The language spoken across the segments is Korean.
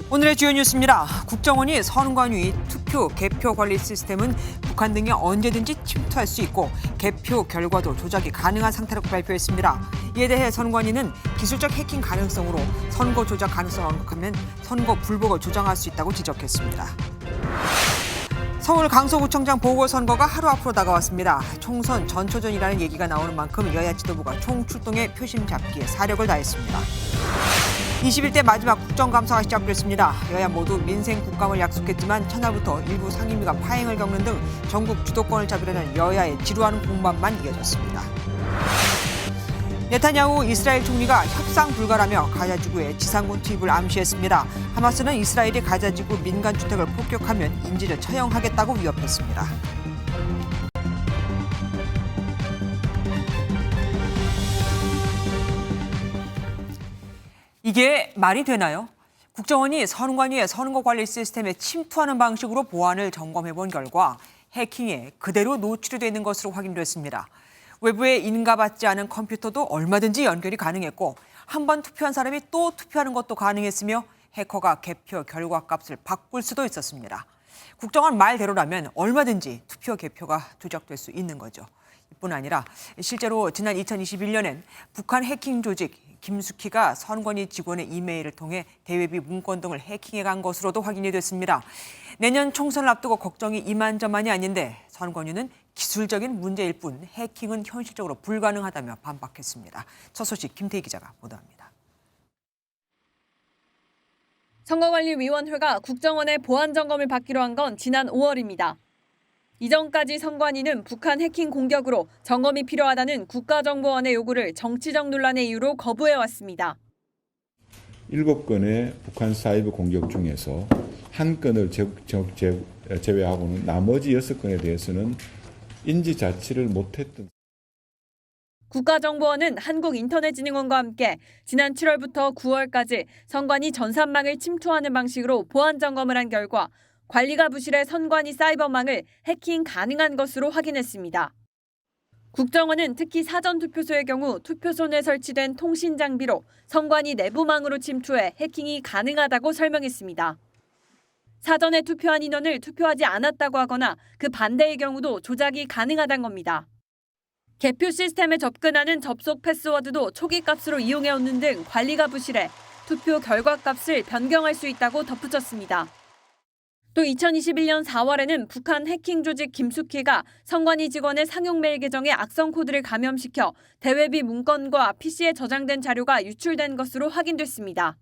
오늘의 주요 뉴스입니다. 국정원이 선관위 투표 개표 관리 시스템은 북한 등이 언제든지 침투할 수 있고 개표 결과도 조작이 가능한 상태라고 발표했습니다. 이에 대해 선관위는 기술적 해킹 가능성으로 선거 조작 가능성을 언급하면 선거 불복을 조장할 수 있다고 지적했습니다. 서울 강서구청장 보궐선거가 하루 앞으로 다가왔습니다. 총선 전초전이라는 얘기가 나오는 만큼 여야 지도부가 총출동에 표심 잡기에 사력을 다했습니다. 21대 마지막 국정감사가 시작됐습니다. 여야 모두 민생 국감을 약속했지만 첫날부터 일부 상임위가 파행을 겪는 등 전국 주도권을 잡으려는 여야의 지루한 공방만 이어졌습니다. 네타냐후 이스라엘 총리가 협상 불가라며 가자지구에 지상군 투입을 암시했습니다. 하마스는 이스라엘이 가자지구 민간주택을 폭격하면 인질을 처형하겠다고 위협했습니다. 이게 말이 되나요? 국정원이 선관위의 선거관리 시스템에 침투하는 방식으로 보안을 점검해본 결과 해킹에 그대로 노출이 되는 것으로 확인됐습니다. 외부에 인가받지 않은 컴퓨터도 얼마든지 연결이 가능했고 한 번 투표한 사람이 또 투표하는 것도 가능했으며 해커가 개표 결과 값을 바꿀 수도 있었습니다. 국정원 말대로라면 얼마든지 투표 개표가 조작될 수 있는 거죠. 이뿐 아니라 실제로 지난 2021년엔 북한 해킹 조직 김숙희가 선관위 직원의 이메일을 통해 대외비 문건 등을 해킹해간 것으로도 확인이 됐습니다. 내년 총선을 앞두고 걱정이 이만저만이 아닌데 선관위는 기술적인 문제일 뿐 해킹은 현실적으로 불가능하다며 반박했습니다. 첫 소식 김태희 기자가 보도합니다. 선거관리위원회가 국정원의 보안 점검을 받기로 한 건 지난 5월입니다. 이전까지 선관위는 북한 해킹 공격으로 점검이 필요하다는 국가정보원의 요구를 정치적 논란의 이유로 거부해왔습니다. 7건의 북한 사이버 공격 중에서 1건을 제외하고는 나머지 6건에 대해서는 인지 자체를 못했던. 국가정보원은 한국인터넷진흥원과 함께 지난 7월부터 9월까지 선관위 전산망을 침투하는 방식으로 보안 점검을 한 결과 관리가 부실해 선관위 사이버망을 해킹 가능한 것으로 확인했습니다. 국정원은 특히 사전투표소의 경우 투표소 내 설치된 통신 장비로 선관위 내부망으로 침투해 해킹이 가능하다고 설명했습니다. 사전에 투표한 인원을 투표하지 않았다고 하거나 그 반대의 경우도 조작이 가능하다는 겁니다. 개표 시스템에 접근하는 접속 패스워드도 초기 값으로 이용해오는 등 관리가 부실해 투표 결과 값을 변경할 수 있다고 덧붙였습니다. 또 2021년 4월에는 북한 해킹 조직 김숙희가 선관위 직원의 상용 메일 계정에 악성 코드를 감염시켜 대외비 문건과 PC에 저장된 자료가 유출된 것으로 확인됐습니다.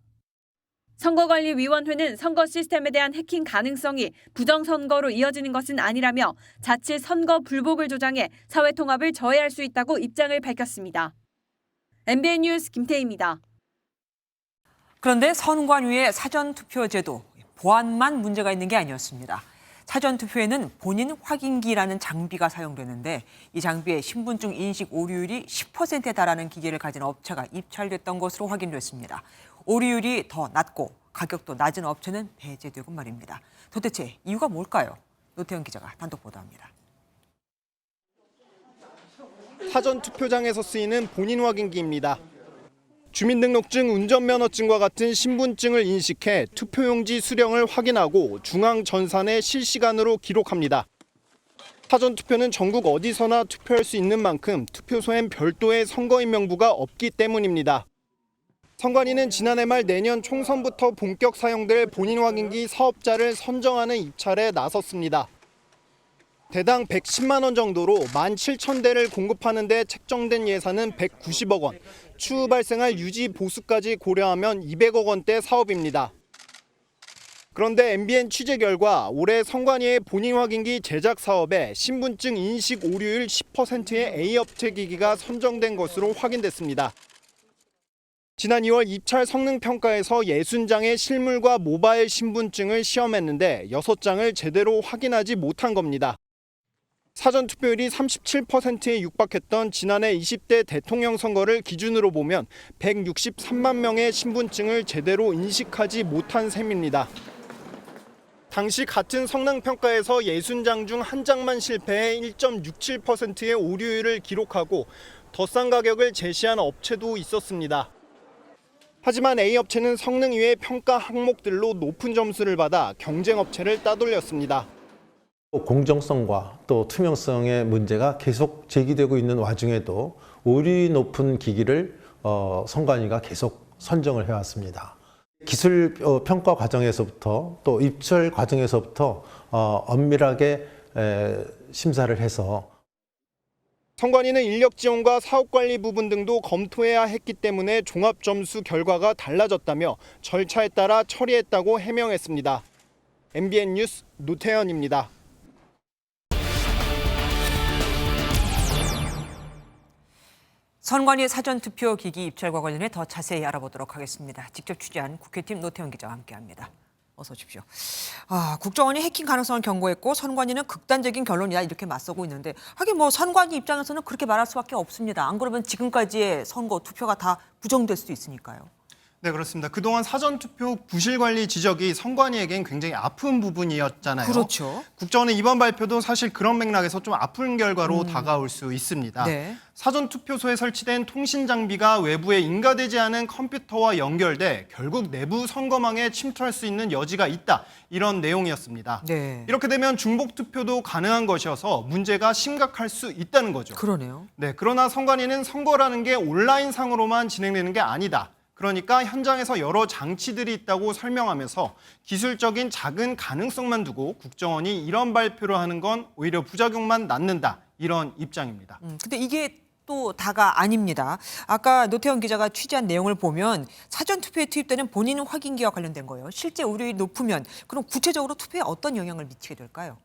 선거관리위원회는 선거 시스템에 대한 해킹 가능성이 부정선거로 이어지는 것은 아니라며 자칫 선거 불복을 조장해 사회 통합을 저해할 수 있다고 입장을 밝혔습니다. MBN 뉴스 김태희입니다. 그런데 선관위의 사전투표제도 보안만 문제가 있는 게 아니었습니다. 사전투표에는 본인 확인기라는 장비가 사용되는데 이 장비에 신분증 인식 오류율이 10%에 달하는 기계를 가진 업체가 입찰됐던 것으로 확인됐습니다. 오류율이 더 낮고 가격도 낮은 업체는 배제되고 말입니다. 도대체 이유가 뭘까요? 노태영 기자가 단독 보도합니다. 사전투표장에서 쓰이는 본인 확인기입니다. 주민등록증, 운전면허증과 같은 신분증을 인식해 투표용지 수령을 확인하고 중앙전산에 실시간으로 기록합니다. 사전투표는 전국 어디서나 투표할 수 있는 만큼 투표소엔 별도의 선거인 명부가 없기 때문입니다. 선관위는 지난해 말 내년 총선부터 본격 사용될 본인 확인기 사업자를 선정하는 입찰에 나섰습니다. 대당 110만 원 정도로 17,000대를 공급하는 데 책정된 예산은 190억 원, 추후 발생할 유지 보수까지 고려하면 200억 원대 사업입니다. 그런데 MBN 취재 결과 올해 선관위의 본인 확인기 제작 사업에 신분증 인식 오류율 10%의 A업체 기기가 선정된 것으로 확인됐습니다. 지난 2월 입찰 성능평가에서 60장의 실물과 모바일 신분증을 시험했는데 6장을 제대로 확인하지 못한 겁니다. 사전투표율이 37%에 육박했던 지난해 20대 대통령 선거를 기준으로 보면 163만 명의 신분증을 제대로 인식하지 못한 셈입니다. 당시 같은 성능평가에서 60장 중 1장만 실패해 1.67%의 오류율을 기록하고 더 싼 가격을 제시한 업체도 있었습니다. 하지만 A업체는 성능 이외의 평가 항목들로 높은 점수를 받아 경쟁업체를 따돌렸습니다. 공정성과 또 투명성의 문제가 계속 제기되고 있는 와중에도 오류이 높은 기기를 선관위가 계속 선정을 해왔습니다. 기술 평가 과정에서부터 또 입찰 과정에서부터 엄밀하게 심사를 해서 선관위는 인력 지원과 사업 관리 부분 등도 검토해야 했기 때문에 종합 점수 결과가 달라졌다며 절차에 따라 처리했다고 해명했습니다. MBN 뉴스 노태현입니다. 선관위 사전투표 기기 입찰과 관련해 더 자세히 알아보도록 하겠습니다. 직접 취재한 국회팀 노태현 기자와 함께합니다. 어서 오십시오. 국정원이 해킹 가능성을 경고했고 선관위는 극단적인 결론이다 이렇게 맞서고 있는데 하긴 뭐 선관위 입장에서는 그렇게 말할 수밖에 없습니다. 안 그러면 지금까지의 선거 투표가 다 부정될 수도 있으니까요. 네, 그렇습니다. 그동안 사전투표 부실 관리 지적이 선관위에겐 굉장히 아픈 부분이었잖아요. 그렇죠. 국정원의 이번 발표도 사실 그런 맥락에서 좀 아픈 결과로 다가올 수 있습니다. 네. 사전투표소에 설치된 통신 장비가 외부에 인가되지 않은 컴퓨터와 연결돼 결국 내부 선거망에 침투할 수 있는 여지가 있다. 이런 내용이었습니다. 네. 이렇게 되면 중복투표도 가능한 것이어서 문제가 심각할 수 있다는 거죠. 그러네요. 네, 그러나 선관위는 선거라는 게 온라인상으로만 진행되는 게 아니다. 그러니까 현장에서 여러 장치들이 있다고 설명하면서 기술적인 작은 가능성만 두고 국정원이 이런 발표를 하는 건 오히려 부작용만 낳는다. 이런 입장입니다. 근데 이게 또 다가 아닙니다. 아까 노태현 기자가 취재한 내용을 보면 사전투표에 투입되는 본인 확인기와 관련된 거예요. 실제 오류율이 높으면 그럼 구체적으로 투표에 어떤 영향을 미치게 될까요?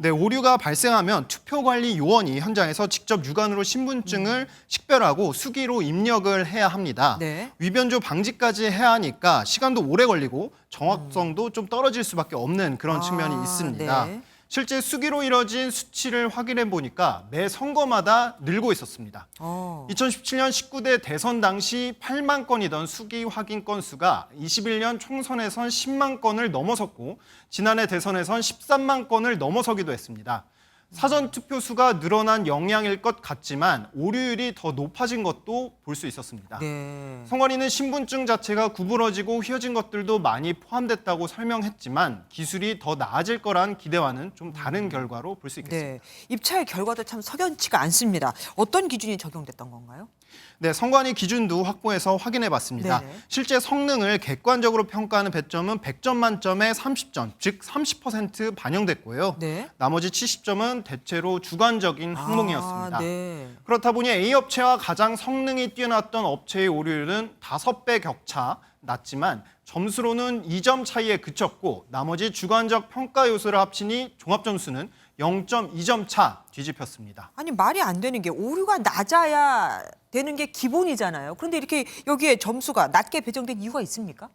네, 오류가 발생하면 투표관리 요원이 현장에서 직접 육안으로 신분증을 식별하고 수기로 입력을 해야 합니다. 네. 위변조 방지까지 해야 하니까 시간도 오래 걸리고 정확성도 좀 떨어질 수밖에 없는 그런 측면이 있습니다. 네. 실제 수기로 이뤄진 수치를 확인해 보니까 매 선거마다 늘고 있었습니다. 2017년 19대 대선 당시 8만 건이던 수기 확인 건수가 21년 총선에선 10만 건을 넘어섰고 지난해 대선에선 13만 건을 넘어서기도 했습니다. 사전투표 수가 늘어난 영향일 것 같지만 오류율이 더 높아진 것도 볼 수 있었습니다. 네. 선관위는 신분증 자체가 구부러지고 휘어진 것들도 많이 포함됐다고 설명했지만 기술이 더 나아질 거란 기대와는 좀 다른 결과로 볼 수 있겠습니다. 네. 입찰 결과도 참 석연치가 않습니다. 어떤 기준이 적용됐던 건가요? 네, 선관위 기준도 확보해서 확인해 봤습니다. 네네. 실제 성능을 객관적으로 평가하는 배점은 100점 만점에 30점, 즉 30% 반영됐고요. 네. 나머지 70점은 대체로 주관적인 항목이었습니다. 네. 그렇다 보니 A업체와 가장 성능이 뛰어났던 업체의 오류율은 5배 격차 났지만 점수로는 2점 차이에 그쳤고 나머지 주관적 평가 요소를 합치니 종합 점수는 0.2점 차 뒤집혔습니다. 아니 말이 안 되는 게 오류가 낮아야 되는 게 기본이잖아요. 그런데 이렇게 여기에 점수가 낮게 배정된 이유가 있습니까?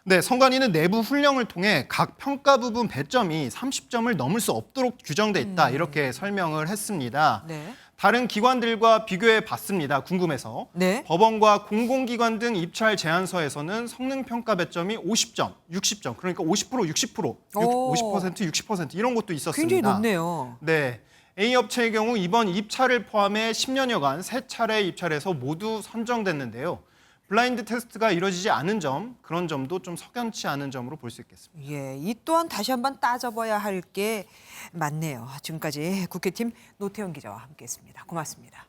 네, 선관위는 내부 훈령을 통해 각 평가 부분 배점이 30점을 넘을 수 없도록 규정돼 있다 이렇게 설명을 했습니다. 네. 다른 기관들과 비교해 봤습니다. 궁금해서. 네. 법원과 공공기관 등 입찰 제안서에서는 성능 평가 배점이 50점, 60점, 그러니까 50%, 60%, 오. 50%, 60% 이런 것도 있었습니다. 굉장히 높네요. 네. A업체의 경우 이번 입찰을 포함해 10여여간 3차례 입찰에서 모두 선정됐는데요. 블라인드 테스트가 이루어지지 않은 점, 그런 점도 좀 석연치 않은 점으로 볼 수 있겠습니다. 예, 이 또한 다시 한번 따져봐야 할 게 많네요. 지금까지 국회팀 노태현 기자와 함께했습니다. 고맙습니다.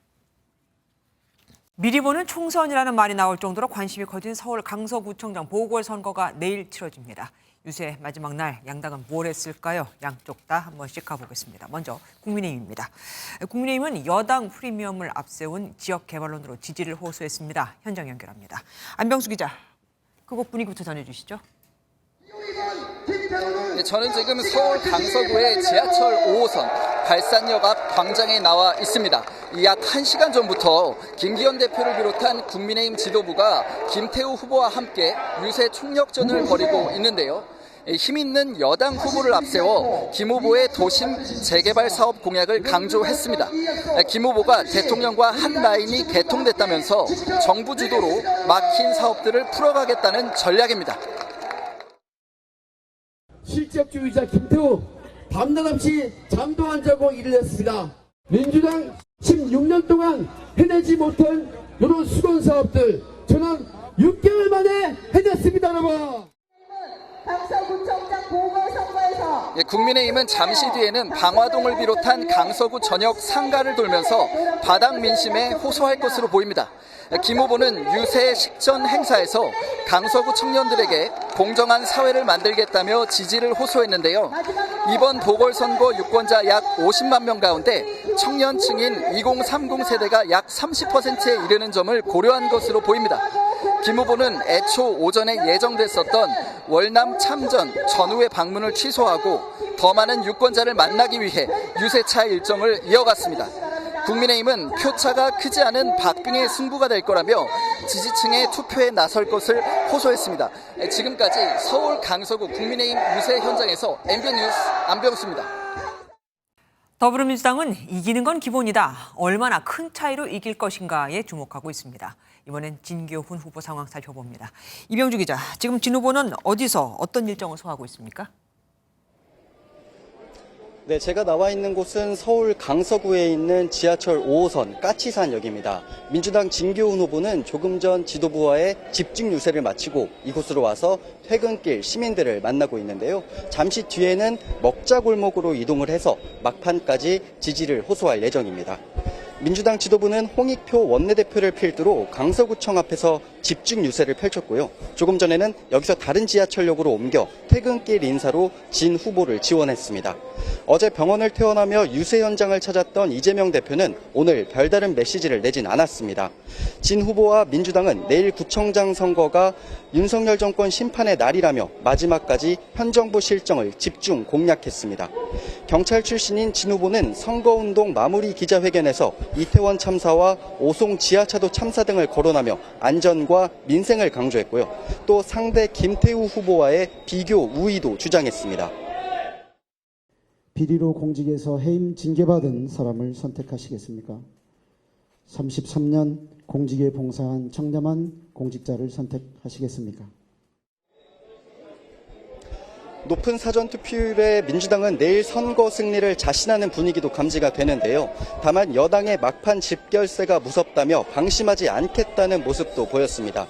미리 보는 총선이라는 말이 나올 정도로 관심이 커진 서울 강서구청장 보궐선거가 내일 치러집니다. 유세 마지막 날 양당은 뭘 했을까요? 양쪽 다 한 번씩 가보겠습니다. 먼저 국민의힘입니다. 국민의힘은 여당 프리미엄을 앞세운 지역 개발론으로 지지를 호소했습니다. 현장 연결합니다. 안병수 기자, 그곳 분위기부터 전해주시죠. 네, 저는 지금 서울 강서구의 지하철 5호선 발산역 앞 광장에 나와 있습니다. 약 1시간 전부터 김기현 대표를 비롯한 국민의힘 지도부가 김태우 후보와 함께 유세 총력전을 벌이고 있는데요. 힘 있는 여당 후보를 앞세워 김 후보의 도심 재개발 사업 공약을 강조했습니다. 김 후보가 대통령과 한 라인이 개통됐다면서 정부 주도로 막힌 사업들을 풀어가겠다는 전략입니다. 실적주의자 김태우 밤낮 없이 잠도 안 자고 일을 했습니다. 민주당 16년 동안 해내지 못한 이런 수건 사업들 저는 6개월 만에 해냈습니다, 여러분. 강서구청장 보궐선거에서 국민의힘은 잠시 뒤에는 방화동을 비롯한 강서구 전역 상가를 돌면서 바닥 민심에 호소할 것으로 보입니다. 김 후보는 유세 식전 행사에서 강서구 청년들에게 공정한 사회를 만들겠다며 지지를 호소했는데요. 이번 보궐선거 유권자 약 50만 명 가운데 청년층인 2030 세대가 약 30%에 이르는 점을 고려한 것으로 보입니다. 김 후보는 애초 오전에 예정됐었던 월남 참전 전후의 방문을 취소하고 더 많은 유권자를 만나기 위해 유세차 일정을 이어갔습니다. 국민의힘은 표차가 크지 않은 박빙의 승부가 될 거라며 지지층의 투표에 나설 것을 호소했습니다. 지금까지 서울 강서구 국민의힘 유세 현장에서 MBN 뉴스 안병수입니다. 더불어민주당은 이기는 건 기본이다. 얼마나 큰 차이로 이길 것인가에 주목하고 있습니다. 이번엔 진교훈 후보 상황 살펴봅니다. 이병주 기자, 지금 진 후보는 어디서 어떤 일정을 소화하고 있습니까? 네, 제가 나와 있는 곳은 서울 강서구에 있는 지하철 5호선 까치산역입니다. 민주당 진교훈 후보는 조금 전 지도부와의 집중 유세를 마치고 이곳으로 와서 퇴근길 시민들을 만나고 있는데요. 잠시 뒤에는 먹자골목으로 이동을 해서 막판까지 지지를 호소할 예정입니다. 민주당 지도부는 홍익표 원내대표를 필두로 강서구청 앞에서 집중 유세를 펼쳤고요. 조금 전에는 여기서 다른 지하철역으로 옮겨 퇴근길 인사로 진 후보를 지원했습니다. 어제 병원을 퇴원하며 유세 현장을 찾았던 이재명 대표는 오늘 별다른 메시지를 내진 않았습니다. 진 후보와 민주당은 내일 구청장 선거가 윤석열 정권 심판의 날이라며 마지막까지 현 정부 실정을 집중 공략했습니다. 경찰 출신인 진 후보는 선거운동 마무리 기자회견에서 이태원 참사와 오송 지하차도 참사 등을 거론하며 안전과 민생을 강조했고요. 또 상대 김태우 후보와의 비교 우위도 주장했습니다. 비리로 공직에서 해임 징계받은 사람을 선택하시겠습니까? 33년 공직에 봉사한 청렴한 공직자를 선택하시겠습니까? 높은 사전투표율에 민주당은 내일 선거 승리를 자신하는 분위기도 감지가 되는데요. 다만 여당의 막판 집결세가 무섭다며 방심하지 않겠다는 모습도 보였습니다.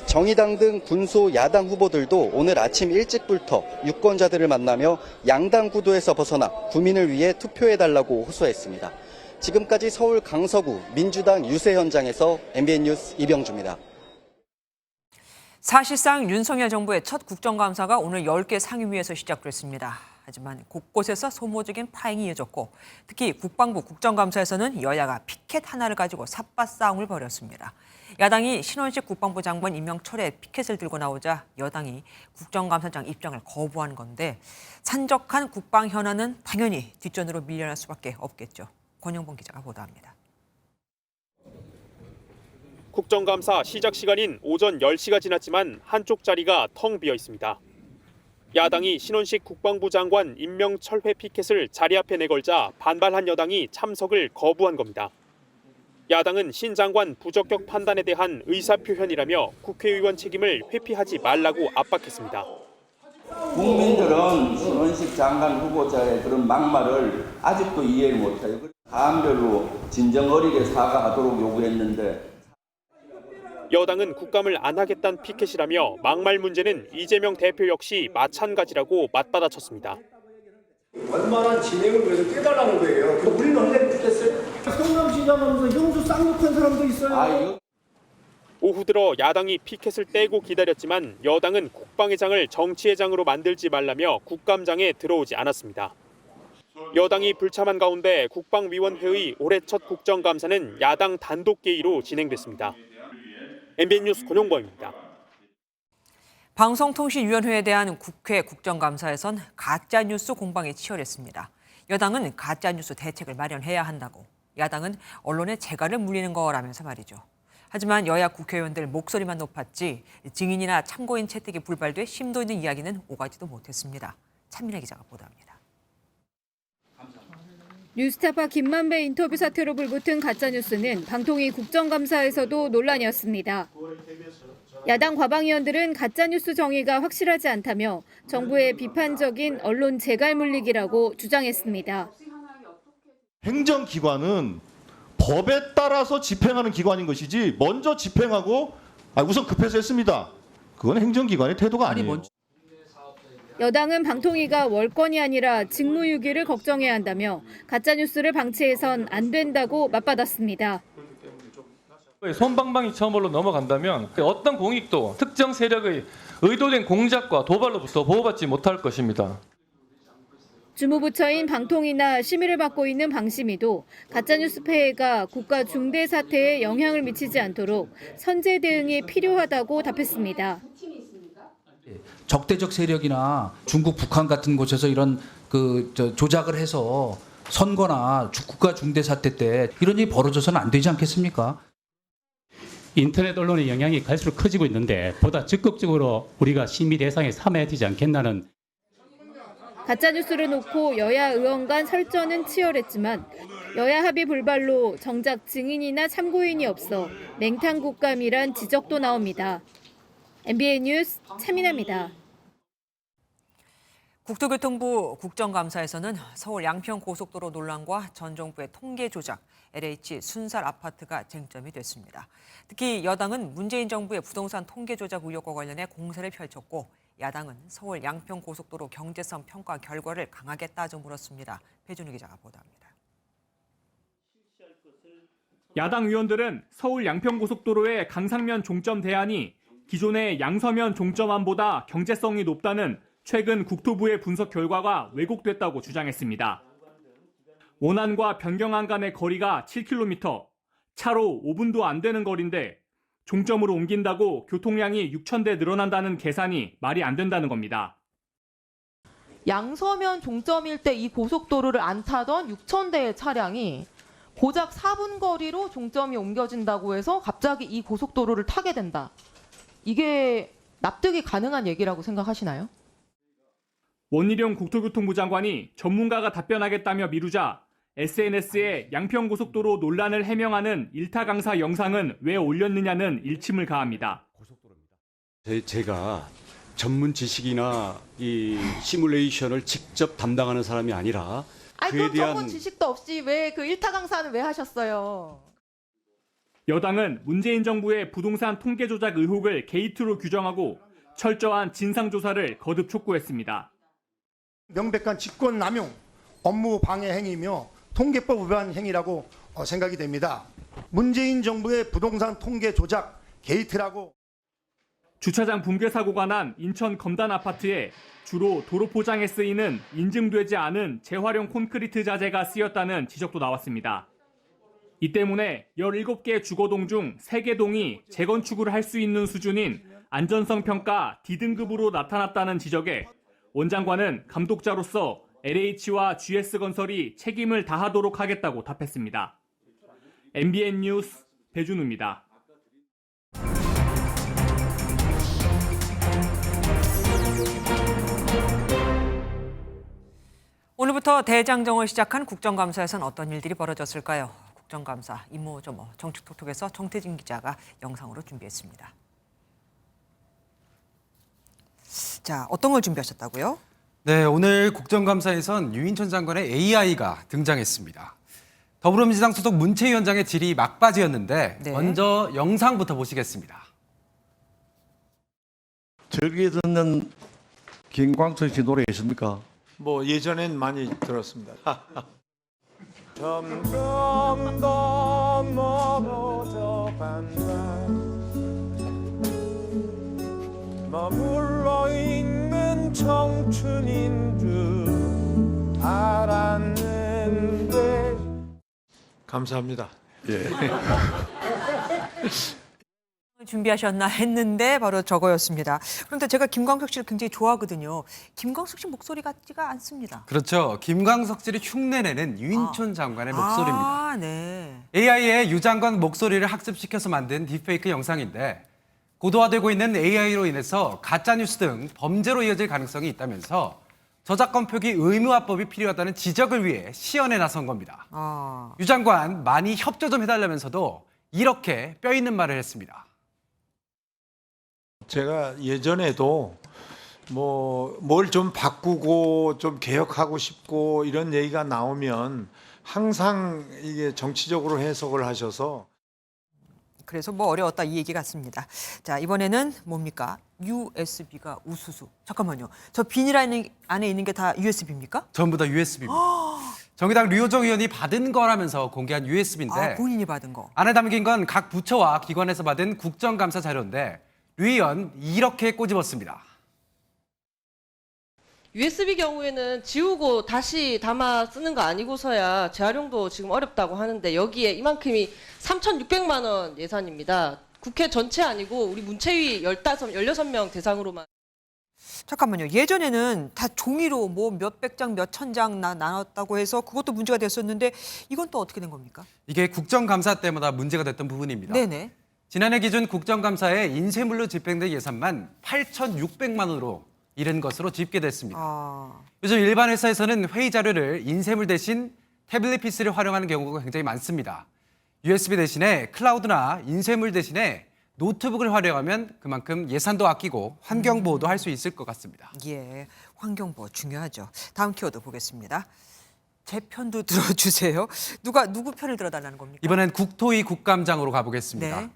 정의당 등 군소 야당 후보들도 오늘 아침 일찍부터 유권자들을 만나며 양당 구도에서 벗어나 국민을 위해 투표해달라고 호소했습니다. 지금까지 서울 강서구 민주당 유세 현장에서 MBN 뉴스 이병주입니다. 사실상 윤석열 정부의 첫 국정감사가 오늘 10개 상임위에서 시작됐습니다. 하지만 곳곳에서 소모적인 파행이 이어졌고 특히 국방부 국정감사에서는 여야가 피켓 하나를 가지고 삿바싸움을 벌였습니다. 야당이 신원식 국방부 장관 임명 철회에 피켓을 들고 나오자 여당이 국정감사장 입장을 거부한 건데 산적한 국방 현안은 당연히 뒷전으로 밀려날 수밖에 없겠죠. 권영봉 기자가 보도합니다. 국정감사 시작 시간인 오전 10시가 지났지만 한쪽 자리가 텅 비어 있습니다. 야당이 신원식 국방부 장관 임명 철회 피켓을 자리 앞에 내걸자 반발한 여당이 참석을 거부한 겁니다. 야당은 신 장관 부적격 판단에 대한 의사표현이라며 국회의원 책임을 회피하지 말라고 압박했습니다. 국민들은 신원식 장관 후보자의 그런 막말을 아직도 이해를 못해요. 사안별로 진정 어리게 사과하도록 요구했는데 여당은 국감을 안 하겠다는 피켓이라며 막말 문제는 이재명 대표 역시 마찬가지라고 맞받아쳤습니다. 원만한 진행을 위해서 깨달라는 거예요. 우리는 언제 피켓을? 성남시장 하면서 형수 쌍욕한 사람도 있어요. 오후 들어 야당이 피켓을 떼고 기다렸지만 여당은 국방회장을 정치회장으로 만들지 말라며 국감장에 들어오지 않았습니다. 여당이 불참한 가운데 국방위원회의 올해 첫 국정감사는 야당 단독 개의로 진행됐습니다. MBN 뉴스 권용범입니다. 방송통신위원회에 대한 국회 국정감사에선 가짜뉴스 공방이 치열했습니다. 여당은 가짜뉴스 대책을 마련해야 한다고, 야당은 언론의 재갈을 물리는 거라면서 말이죠. 하지만 여야 국회의원들 목소리만 높았지 증인이나 참고인 채택이 불발돼 심도 있는 이야기는 오가지도 못했습니다. 찬민혜 기자가 보도합니다. 뉴스타파 김만배 인터뷰 사태로 불붙은 가짜뉴스는 방통위 국정감사에서도 논란이었습니다. 야당 과방위원들은 가짜뉴스 정의가 확실하지 않다며 정부의 비판적인 언론 재갈 물리기라고 주장했습니다. 행정기관은 법에 따라서 집행하는 기관인 것이지 먼저 집행하고 우선 급해서 했습니다. 그건 행정기관의 태도가 아니에요. 여당은 방통위가 월권이 아니라 직무유기를 걱정해야 한다며 가짜뉴스를 방치해선 안 된다고 맞받았습니다. 솜방망이 처벌로 넘어간다면 어떤 공익도 특정 세력의 의도된 공작과 도발로부터 보호받지 못할 것입니다. 주무부처인 방통위나 심의를 받고 있는 방심위도 가짜뉴스 폐해가 국가 중대 사태에 영향을 미치지 않도록 선제 대응이 필요하다고 답했습니다. 적대적 세력이나 중국, 북한 같은 곳에서 이런 조작을 해서 선거나 국가 중대 사태 때 이런 일이 벌어져서는 안 되지 않겠습니까? 인터넷 언론의 영향이 갈수록 커지고 있는데 보다 적극적으로 우리가 심의 대상에 삼아야 되지 않겠나는. 가짜뉴스를 놓고 여야 의원 간 설전은 치열했지만 여야 합의 불발로 정작 증인이나 참고인이 없어 맹탕국감이란 지적도 나옵니다. MBN 뉴스 차민아입니다. 국토교통부 국정감사에서는 서울 양평 고속도로 논란과 전 정부의 통계 조작, LH 순살 아파트가 쟁점이 됐습니다. 특히 여당은 문재인 정부의 부동산 통계 조작 의혹과 관련해 공세를 펼쳤고 야당은 서울 양평 고속도로 경제성 평가 결과를 강하게 따져 물었습니다. 배준우 기자가 보도합니다. 야당 의원들은 서울 양평 고속도로의 강상면 종점 대안이 기존의 양서면 종점안보다 경제성이 높다는 최근 국토부의 분석 결과가 왜곡됐다고 주장했습니다. 원안과 변경안 간의 거리가 7km, 차로 5분도 안 되는 거리인데 종점으로 옮긴다고 교통량이 6,000대 늘어난다는 계산이 말이 안 된다는 겁니다. 양서면 종점일 때 이 고속도로를 안 타던 6,000대의 차량이 고작 4분 거리로 종점이 옮겨진다고 해서 갑자기 이 고속도로를 타게 된다. 이게 납득이 가능한 얘기라고 생각하시나요? 원희룡 국토교통부 장관이 전문가가 답변하겠다며 미루자 SNS에 양평고속도로 논란을 해명하는 일타 강사 영상은 왜 올렸느냐는 일침을 가합니다. 제가 전문 지식이나 이 시뮬레이션을 직접 담당하는 사람이 아니라 그에 그럼 대한 전문 지식도 없이 왜 그 일타 강사는 왜 하셨어요? 여당은 문재인 정부의 부동산 통계 조작 의혹을 게이트로 규정하고 철저한 진상조사를 거듭 촉구했습니다. 명백한 직권남용, 업무 방해 행위며 통계법 위반 행위라고 생각이 됩니다. 문재인 정부의 부동산 통계 조작 게이트라고. 주차장 붕괴 사고가 난 인천 검단 아파트에 주로 도로 포장에 쓰이는 인증되지 않은 재활용 콘크리트 자재가 쓰였다는 지적도 나왔습니다. 이 때문에 17개 주거동 중 3개 동이 재건축을 할 수 있는 수준인 안전성 평가 D등급으로 나타났다는 지적에 원 장관은 감독자로서 LH와 GS건설이 책임을 다하도록 하겠다고 답했습니다. MBN 뉴스 배준우입니다. 오늘부터 대장정을 시작한 국정감사에선 어떤 일들이 벌어졌을까요? 국정감사 이모저모 정치톡톡에서 정태진 기자가 영상으로 준비했습니다. 자, 어떤 걸 준비하셨다고요? 네, 오늘 국정감사에선 유인천 장관의 AI가 등장했습니다. 더불어민주당 소속 문체위원장의 질의 막바지였는데 네. 먼저 영상부터 보시겠습니다. 즐겨 듣는 김광석 씨 노래 있습니까? 뭐 예전엔 많이 들었습니다. 점점 더 멀어져 간다. 머물러 있는 청춘인 줄 알았는데. 감사합니다. 예. 준비하셨나 했는데 바로 저거였습니다. 그런데 제가 김광석 씨를 굉장히 좋아하거든요. 김광석 씨 목소리 같지가 않습니다. 그렇죠. 김광석 씨를 흉내내는 유인천 장관의 목소리입니다. 아, 네. AI의 유 장관 목소리를 학습시켜서 만든 딥페이크 영상인데 고도화되고 있는 AI로 인해서 가짜뉴스 등 범죄로 이어질 가능성이 있다면서 저작권 표기 의무화법이 필요하다는 지적을 위해 시연에 나선 겁니다. 유 장관 많이 협조 좀 해달라면서도 이렇게 뼈 있는 말을 했습니다. 제가 예전에도 뭐 뭘 좀 바꾸고 좀 개혁하고 싶고 이런 얘기가 나오면 항상 이게 정치적으로 해석을 하셔서 그래서 뭐 어려웠다 이 얘기 같습니다. 자, 이번에는 뭡니까? USB가 우수수. 잠깐만요. 저 비닐 안에 있는 게 다 USB입니까? 전부 다 USB입니다. 정의당 류호정 의원이 받은 거라면서 공개한 USB인데 아, 본인이 받은 거. 안에 담긴 건 각 부처와 기관에서 받은 국정감사 자료인데 류 의원 이렇게 꼬집었습니다. USB 경우에는 지우고 다시 담아 쓰는 거 아니고서야 재활용도 지금 어렵다고 하는데 여기에 이만큼이 3,600만 원 예산입니다. 국회 전체 아니고 우리 문체위 16명 대상으로만. 잠깐만요. 예전에는 다 종이로 뭐 몇백 장, 몇천 장 나눴다고 해서 그것도 문제가 됐었는데 이건 또 어떻게 된 겁니까? 이게 국정감사 때마다 문제가 됐던 부분입니다. 네네. 지난해 기준 국정감사에 인쇄물로 집행된 예산만 8,600만 원으로 이른 것으로 집계됐습니다. 요즘 일반 회사에서는 회의 자료를 인쇄물 대신 태블릿 PC를 활용하는 경우가 굉장히 많습니다. USB 대신에 클라우드나 인쇄물 대신에 노트북을 활용하면 그만큼 예산도 아끼고 환경보호도 할 수 있을 것 같습니다. 예, 환경보호 중요하죠. 다음 키워드 보겠습니다. 제 편도 들어주세요. 누구 편을 들어달라는 겁니까? 이번엔 국토위 국감장으로 가보겠습니다. 네.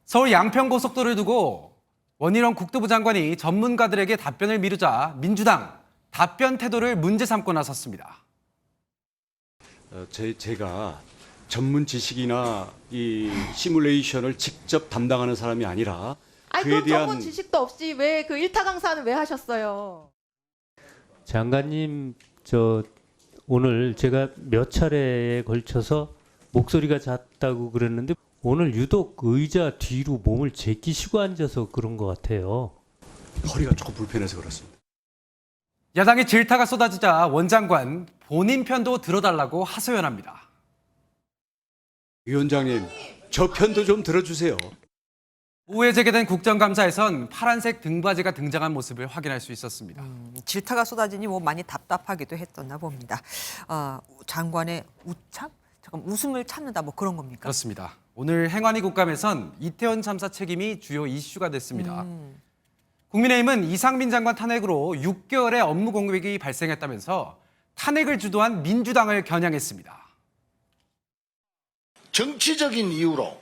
서울 양평고속도로를 두고 원희룡 국토부 장관이 전문가들에게 답변을 미루자 민주당 답변 태도를 문제 삼고 나섰습니다. 제가 전문 지식이나 이 시뮬레이션을 직접 담당하는 사람이 아니라 그에 그럼 대한 전문 지식도 없이 왜 그 1타 강사는 왜 하셨어요? 장관님, 오늘 제가 몇 차례에 걸쳐서 목소리가 잦다고 그랬는데 오늘 유독 의자 뒤로 몸을 제끼시고 앉아서 그런 것 같아요. 허리가 조금 불편해서 그렇습니다. 야당의 질타가 쏟아지자 원 장관 본인 편도 들어달라고 하소연합니다. 위원장님, 저 편도 좀 들어주세요. 오후에 재개된 국정감사에선 파란색 등받이가 등장한 모습을 확인할 수 있었습니다. 질타가 쏟아지니 뭐 많이 답답하기도 했었나 봅니다. 장관의 우참? 잠깐 웃음을 참는다 뭐 그런 겁니까? 그렇습니다. 오늘 행안위 국감에선 이태원 참사 책임이 주요 이슈가 됐습니다. 국민의힘은 이상민 장관 탄핵으로 6개월의 업무 공백이 발생했다면서 탄핵을 주도한 민주당을 겨냥했습니다. 정치적인 이유로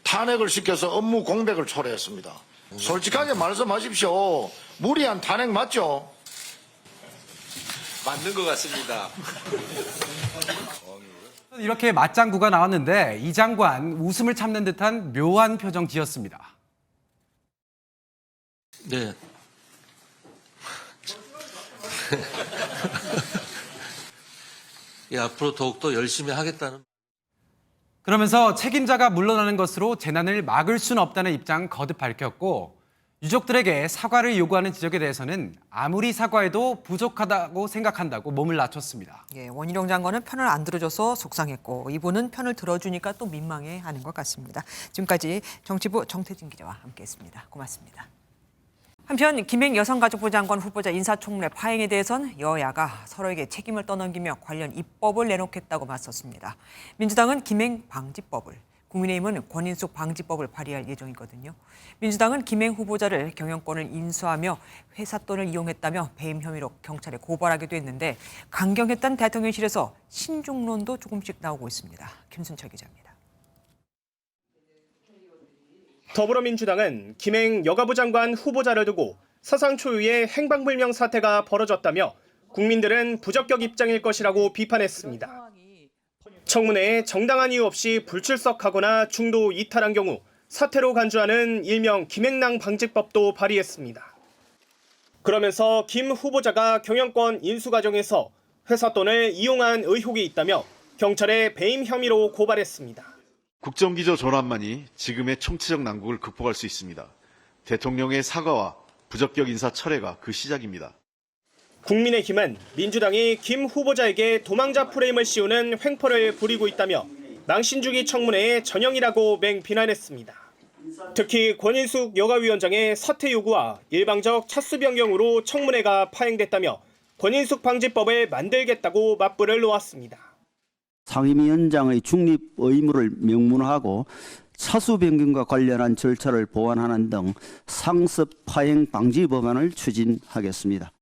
탄핵을 시켜서 업무 공백을 초래했습니다. 솔직하게 말씀하십시오. 무리한 탄핵 맞죠? 맞는 것 같습니다. 이렇게 맞장구가 나왔는데 이 장관 웃음을 참는 듯한 묘한 표정 지었습니다. 네. 예, 앞으로 더욱더 열심히 하겠다는. 그러면서 책임자가 물러나는 것으로 재난을 막을 수는 없다는 입장 거듭 밝혔고 유족들에게 사과를 요구하는 지적에 대해서는 아무리 사과해도 부족하다고 생각한다고 몸을 낮췄습니다. 예, 원희룡 장관은 편을 안 들어줘서 속상했고 이분은 편을 들어주니까 또 민망해하는 것 같습니다. 지금까지 정치부 정태진 기자와 함께했습니다. 고맙습니다. 한편 김행 여성가족부 장관 후보자 인사청문회 파행에 대해선 여야가 서로에게 책임을 떠넘기며 관련 입법을 내놓겠다고 맞섰습니다. 민주당은 김행 방지법을, 국민의힘은 권인숙 방지법을 발의할 예정이거든요. 민주당은 김행 후보자를 경영권을 인수하며 회사 돈을 이용했다며 배임 혐의로 경찰에 고발하기도 했는데 강경했던 대통령실에서 신중론도 조금씩 나오고 있습니다. 김순철 기자입니다. 더불어민주당은 김행 여가부 장관 후보자를 두고 사상 초유의 행방불명 사태가 벌어졌다며 국민들은 부적격 입장일 것이라고 비판했습니다. 청문회에 정당한 이유 없이 불출석하거나 중도 이탈한 경우 사퇴로 간주하는 일명 김행랑 방지법도 발의했습니다. 그러면서 김 후보자가 경영권 인수 과정에서 회사 돈을 이용한 의혹이 있다며 경찰에 배임 혐의로 고발했습니다. 국정기조 전환만이 지금의 총체적 난국을 극복할 수 있습니다. 대통령의 사과와 부적격 인사 철회가 그 시작입니다. 국민의힘은 민주당이 김 후보자에게 도망자 프레임을 씌우는 횡포를 부리고 있다며 망신주기 청문회의 전형이라고 맹비난했습니다. 특히 권인숙 여가위원장의 사퇴 요구와 일방적 차수 변경으로 청문회가 파행됐다며 권인숙 방지법을 만들겠다고 맞불을 놓았습니다. 상임위원장의 중립 의무를 명문화하고 차수 변경과 관련한 절차를 보완하는 등 상습 파행 방지 법안을 추진하겠습니다.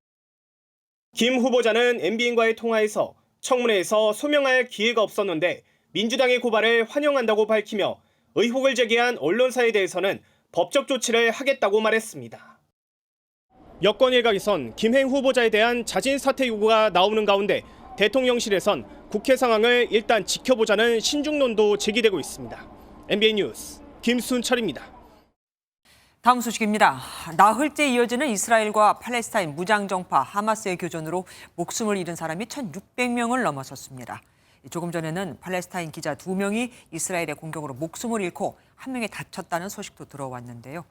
김 후보자는 MBN과의 통화에서 청문회에서 소명할 기회가 없었는데 민주당의 고발을 환영한다고 밝히며 의혹을 제기한 언론사에 대해서는 법적 조치를 하겠다고 말했습니다. 여권 일각에선 김행 후보자에 대한 자진 사퇴 요구가 나오는 가운데 대통령실에선 국회 상황을 일단 지켜보자는 신중론도 제기되고 있습니다. MBN 뉴스 김순철입니다. 다음 소식입니다. 나흘째 이어지는 이스라엘과 팔레스타인 무장정파 하마스의 교전으로 목숨을 잃은 사람이 1,600명을 넘어섰습니다. 조금 전에는 팔레스타인 기자 2명이 이스라엘의 공격으로 목숨을 잃고 1명이 다쳤다는 소식도 들어왔는데요.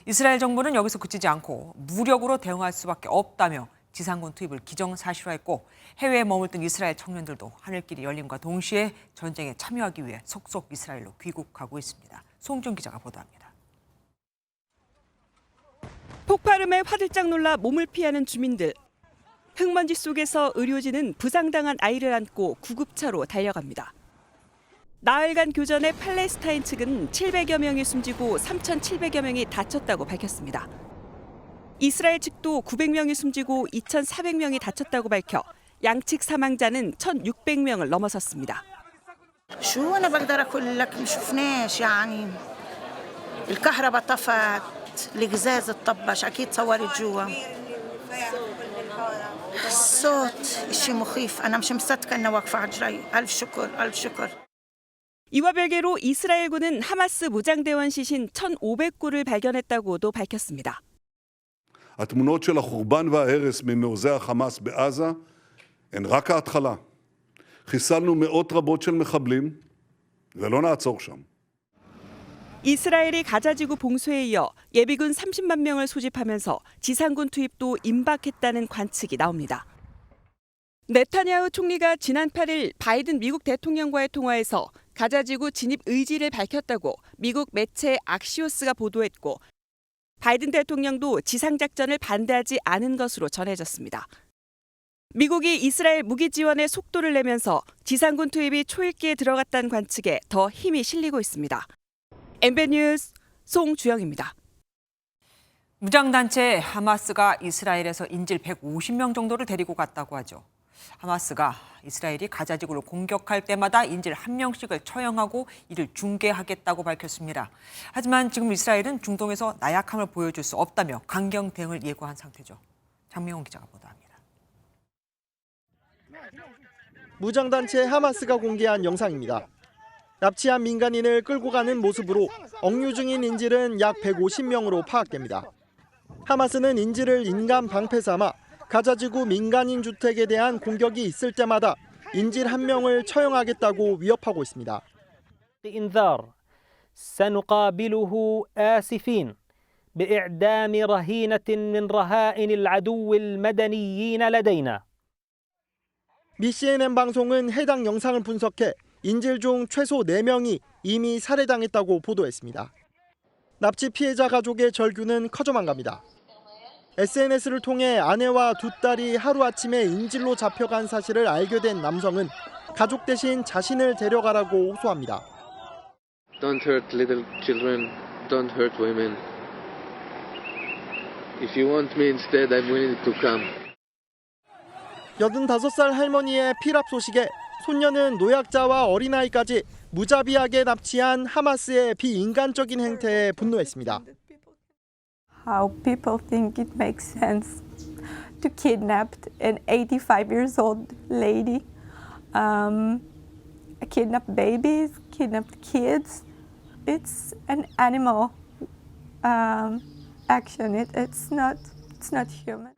이스라엘 정부는 여기서 그치지 않고 무력으로 대응할 수밖에 없다며 지상군 투입을 기정사실화했고 해외에 머물던 이스라엘 청년들도 하늘길이 열림과 동시에 전쟁에 참여하기 위해 속속 이스라엘로 귀국하고 있습니다. 송준 기자가 보도합니다. 폭발음에 화들짝 놀라 몸을 피하는 주민들. 흙먼지 속에서 의료진은 부상당한 아이를 안고 구급차로 달려갑니다. 나흘간 교전에 팔레스타인 측은 700여 명이 숨지고 3,700여 명이 다쳤다고 밝혔습니다. 이스라엘 측도 900명이 숨지고 2,400명이 다쳤다고 밝혀 양측 사망자는 1,600명을 넘어섰습니다. شو أنا بقدر أقول لك ما شفناش يعني الكهرباء طفت القزاز اتطبش أكيد صورت جوا الصوت شيء مخيف أنا مش مصدقة إني واقفة على رجلي ألف شكر ألف شكر. 이와 별개로 이스라엘군은 하마스 무장대원 시신 1,500구를 발견했다고도 밝혔습니다. התמונות של החורבן וההרס ממעוזי החמאס בעזה הן רק ההתחלה. חיסלנו מאות רבות של מחבלים ולא נעצור שם. 이스라엘이 가자지구 봉쇄에 이어 예비군 30만 명을 소집하면서 지상군 투입도 임박했다는 관측이 나옵니다. 네타냐후 총리가 지난 8일 바이든 미국 대통령과의 통화에서 가자지구 진입 의지를 밝혔다고 미국 매체 악시오스가 보도했고 바이든 대통령도 지상작전을 반대하지 않은 것으로 전해졌습니다. 미국이 이스라엘 무기 지원에 속도를 내면서 지상군 투입이 초읽기에 들어갔다는 관측에 더 힘이 실리고 있습니다. MBN 뉴스 송주영입니다. 무장단체 하마스가 이스라엘에서 인질 150명 정도를 데리고 갔다고 하죠. 하마스가 이스라엘이 가자지구를 공격할 때마다 인질 1명씩을 처형하고 이를 중계하겠다고 밝혔습니다. 하지만 지금 이스라엘은 중동에서 나약함을 보여줄 수 없다며 강경 대응을 예고한 상태죠. 장명훈 기자가 보도합니다. 무장단체 하마스가 공개한 영상입니다. 납치한 민간인을 끌고 가는 모습으로 억류 중인 인질은 약 150명으로 파악됩니다. 하마스는 인질을 인간 방패 삼아 가자지구 민간인 주택에 대한 공격이 있을 때마다 인질 1명을 처형하겠다고 위협하고 있습니다. إنذار سنقابله آسفين بإعدام رهينة من رهائن العدو المدنيين لدينا. 미 CNN 방송은 해당 영상을 분석해 인질 중 최소 4명이 이미 살해당했다고 보도했습니다. 납치 피해자 가족의 절규는 커져만 갑니다. SNS를 통해 아내와 2딸이 하루아침에 인질로 잡혀간 사실을 알게 된 남성은 가족 대신 자신을 데려가라고 호소합니다. Don't hurt little children, don't hurt women. If you want me instead, I'm willing to come. 85살 할머니의 피랍 소식에 손녀는 노약자와 어린아이까지 무자비하게 납치한 하마스의 비인간적인 행태에 분노했습니다. How people think it makes sense to kidnap an 85 years old lady, kidnap babies, kidnap kids. It's an animal action. It's not human.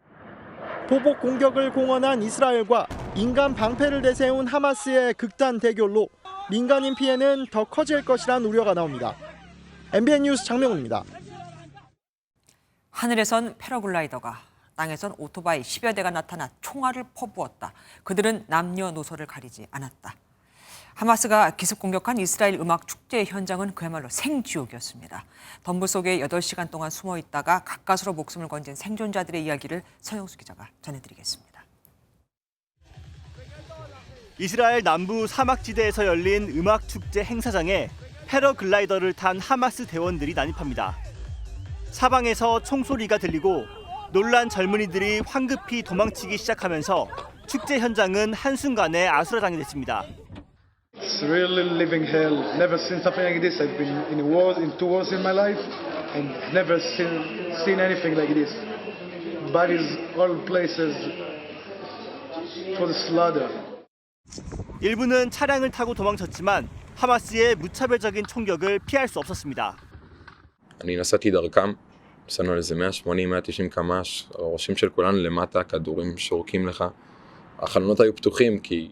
보복 공격을 공언한 이스라엘과 인간 방패를 내세운 하마스의 극단 대결로 민간인 피해는 더 커질 것이란 우려가 나옵니다. MBN 뉴스 장명훈입니다. 하늘에선 패러글라이더가, 땅에선 오토바이 10여 대가 나타나 총알을 퍼부었다. 그들은 남녀노소를 가리지 않았다. 하마스가 기습 공격한 이스라엘 음악 축제 현장은 그야말로 생지옥이었습니다. 덤불 속에 8시간 동안 숨어 있다가 가까스로 목숨을 건진 생존자들의 이야기를 서영수 기자가 전해드리겠습니다. 이스라엘 남부 사막지대에서 열린 음악 축제 행사장에 패러글라이더를 탄 하마스 대원들이 난입합니다. 사방에서 총소리가 들리고 놀란 젊은이들이 황급히 도망치기 시작하면서 축제 현장은 한순간에 아수라장이 됐습니다. It's really living hell. Never seen something like this. I've been in wars, in 2 wars in my life, and never seen anything like this. Bodies all places for the slaughter. 일부는 차량을 타고 도망쳤지만 하마스의 무차별적인 총격을 피할 수 없었습니다. אני נסעתי דרכם, נסענו על איזה 180-190 קמ"ש, הראשים של כולנו למטה, הכדורים שורקים לך. החלונות היו פתוחים כי...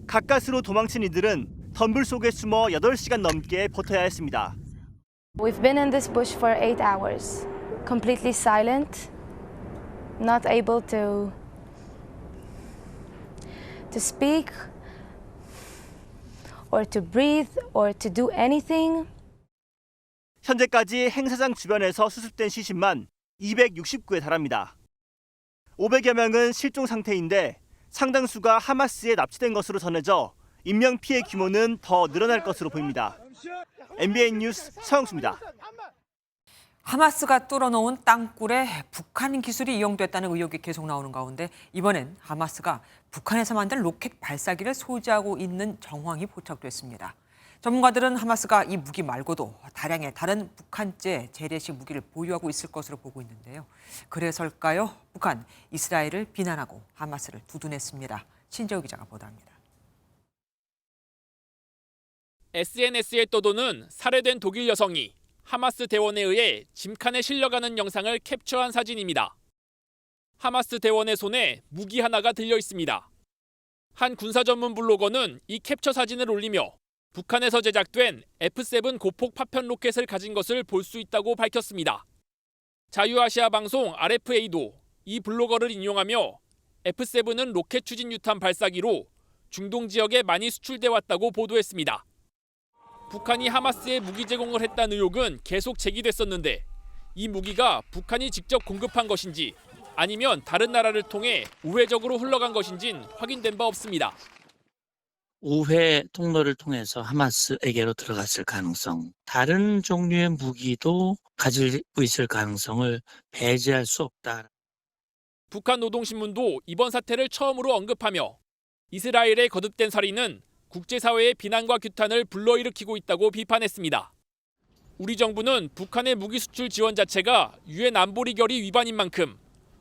가까스로 도망친 이들은 덤불 속에 숨어 8시간 넘게 버텨야 했습니다. We've been in this bush for 8 hours, completely silent, not able to speak or to breathe or to do anything. 현재까지 행사장 주변에서 수습된 시신만 269에 달합니다. 500여 명은 실종 상태인데 상당수가 하마스에 납치된 것으로 전해져 인명피해 규모는 더 늘어날 것으로 보입니다. MBN 뉴스 서영수입니다. 하마스가 뚫어놓은 땅굴에 북한 기술이 이용됐다는 의혹이 계속 나오는 가운데 이번엔 하마스가 북한에서 만든 로켓 발사기를 소지하고 있는 정황이 포착됐습니다. 전문가들은 하마스가 이 무기 말고도 다량의 다른 북한제 재래식 무기를 보유하고 있을 것으로 보고 있는데요. 그래서일까요? 북한, 이스라엘을 비난하고 하마스를 두둔했습니다. 신재우 기자가 보도합니다. SNS에 떠도는 살해된 독일 여성이 하마스 대원에 의해 짐칸에 실려가는 영상을 캡처한 사진입니다. 하마스 대원의 손에 무기 하나가 들려 있습니다. 한 군사 전문 블로거는 이 캡처 사진을 올리며 북한에서 제작된 F7 고폭 파편 로켓을 가진 것을 볼 수 있다고 밝혔습니다. 자유아시아 방송 RFA도 이 블로거를 인용하며 F7은 로켓 추진 유탄 발사기로 중동 지역에 많이 수출돼 왔다고 보도했습니다. 북한이 하마스에 무기 제공을 했다는 의혹은 계속 제기됐었는데 이 무기가 북한이 직접 공급한 것인지 아니면 다른 나라를 통해 우회적으로 흘러간 것인지는 확인된 바 없습니다. 우회 통로를 통해서 하마스에게로 들어갔을 가능성, 다른 종류의 무기도 가지고 있을 가능성을 배제할 수 없다. 북한 노동신문도 이번 사태를 처음으로 언급하며 이스라엘의 거듭된 살인은 국제사회의 비난과 규탄을 불러일으키고 있다고 비판했습니다. 우리 정부는 북한의 무기 수출 지원 자체가 유엔 안보리 결의 위반인 만큼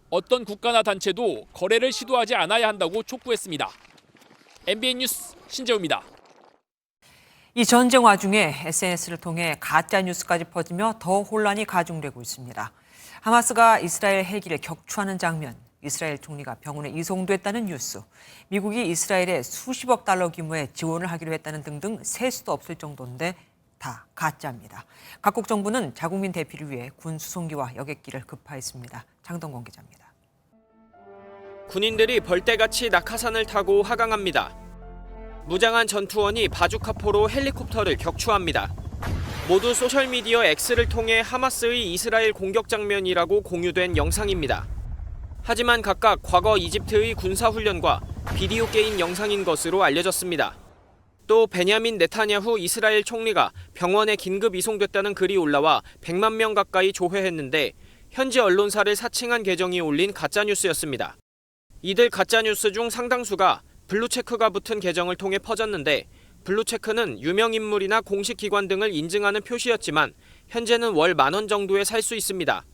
어떤 국가나 단체도 거래를 시도하지 않아야 한다고 촉구했습니다. MBN 뉴스 신재우입니다. 이 전쟁 와중에 SNS를 통해 가짜 뉴스까지 퍼지며 더 혼란이 가중되고 있습니다. 하마스가 이스라엘 헬기를 격추하는 장면, 이스라엘 총리가 병원에 이송됐다는 뉴스, 미국이 이스라엘에 수십억 달러 규모의 지원을 하기로 했다는 등등 셀 수도 없을 정도인데 다 가짜입니다. 각국 정부는 자국민 대피를 위해 군 수송기와 여객기를 급파했습니다. 장동건 기자입니다. 군인들이 벌떼같이 낙하산을 타고 하강합니다. 무장한 전투원이 바주카포로 헬리콥터를 격추합니다. 모두 소셜미디어 X를 통해 하마스의 이스라엘 공격 장면이라고 공유된 영상입니다. 하지만 각각 과거 이집트의 군사훈련과 비디오 게임 영상인 것으로 알려졌습니다. 또 베냐민 네타냐후 이스라엘 총리가 병원에 긴급 이송됐다는 글이 올라와 100만 명 가까이 조회했는데 현지 언론사를 사칭한 계정이 올린 가짜뉴스였습니다. 이들 가짜뉴스 중 상당수가 블루체크가 붙은 계정을 통해 퍼졌는데 블루체크는 유명인물이나 공식기관 등을 인증하는 표시였지만 현재는 월 10,000원 정도에 살 수 있습니다.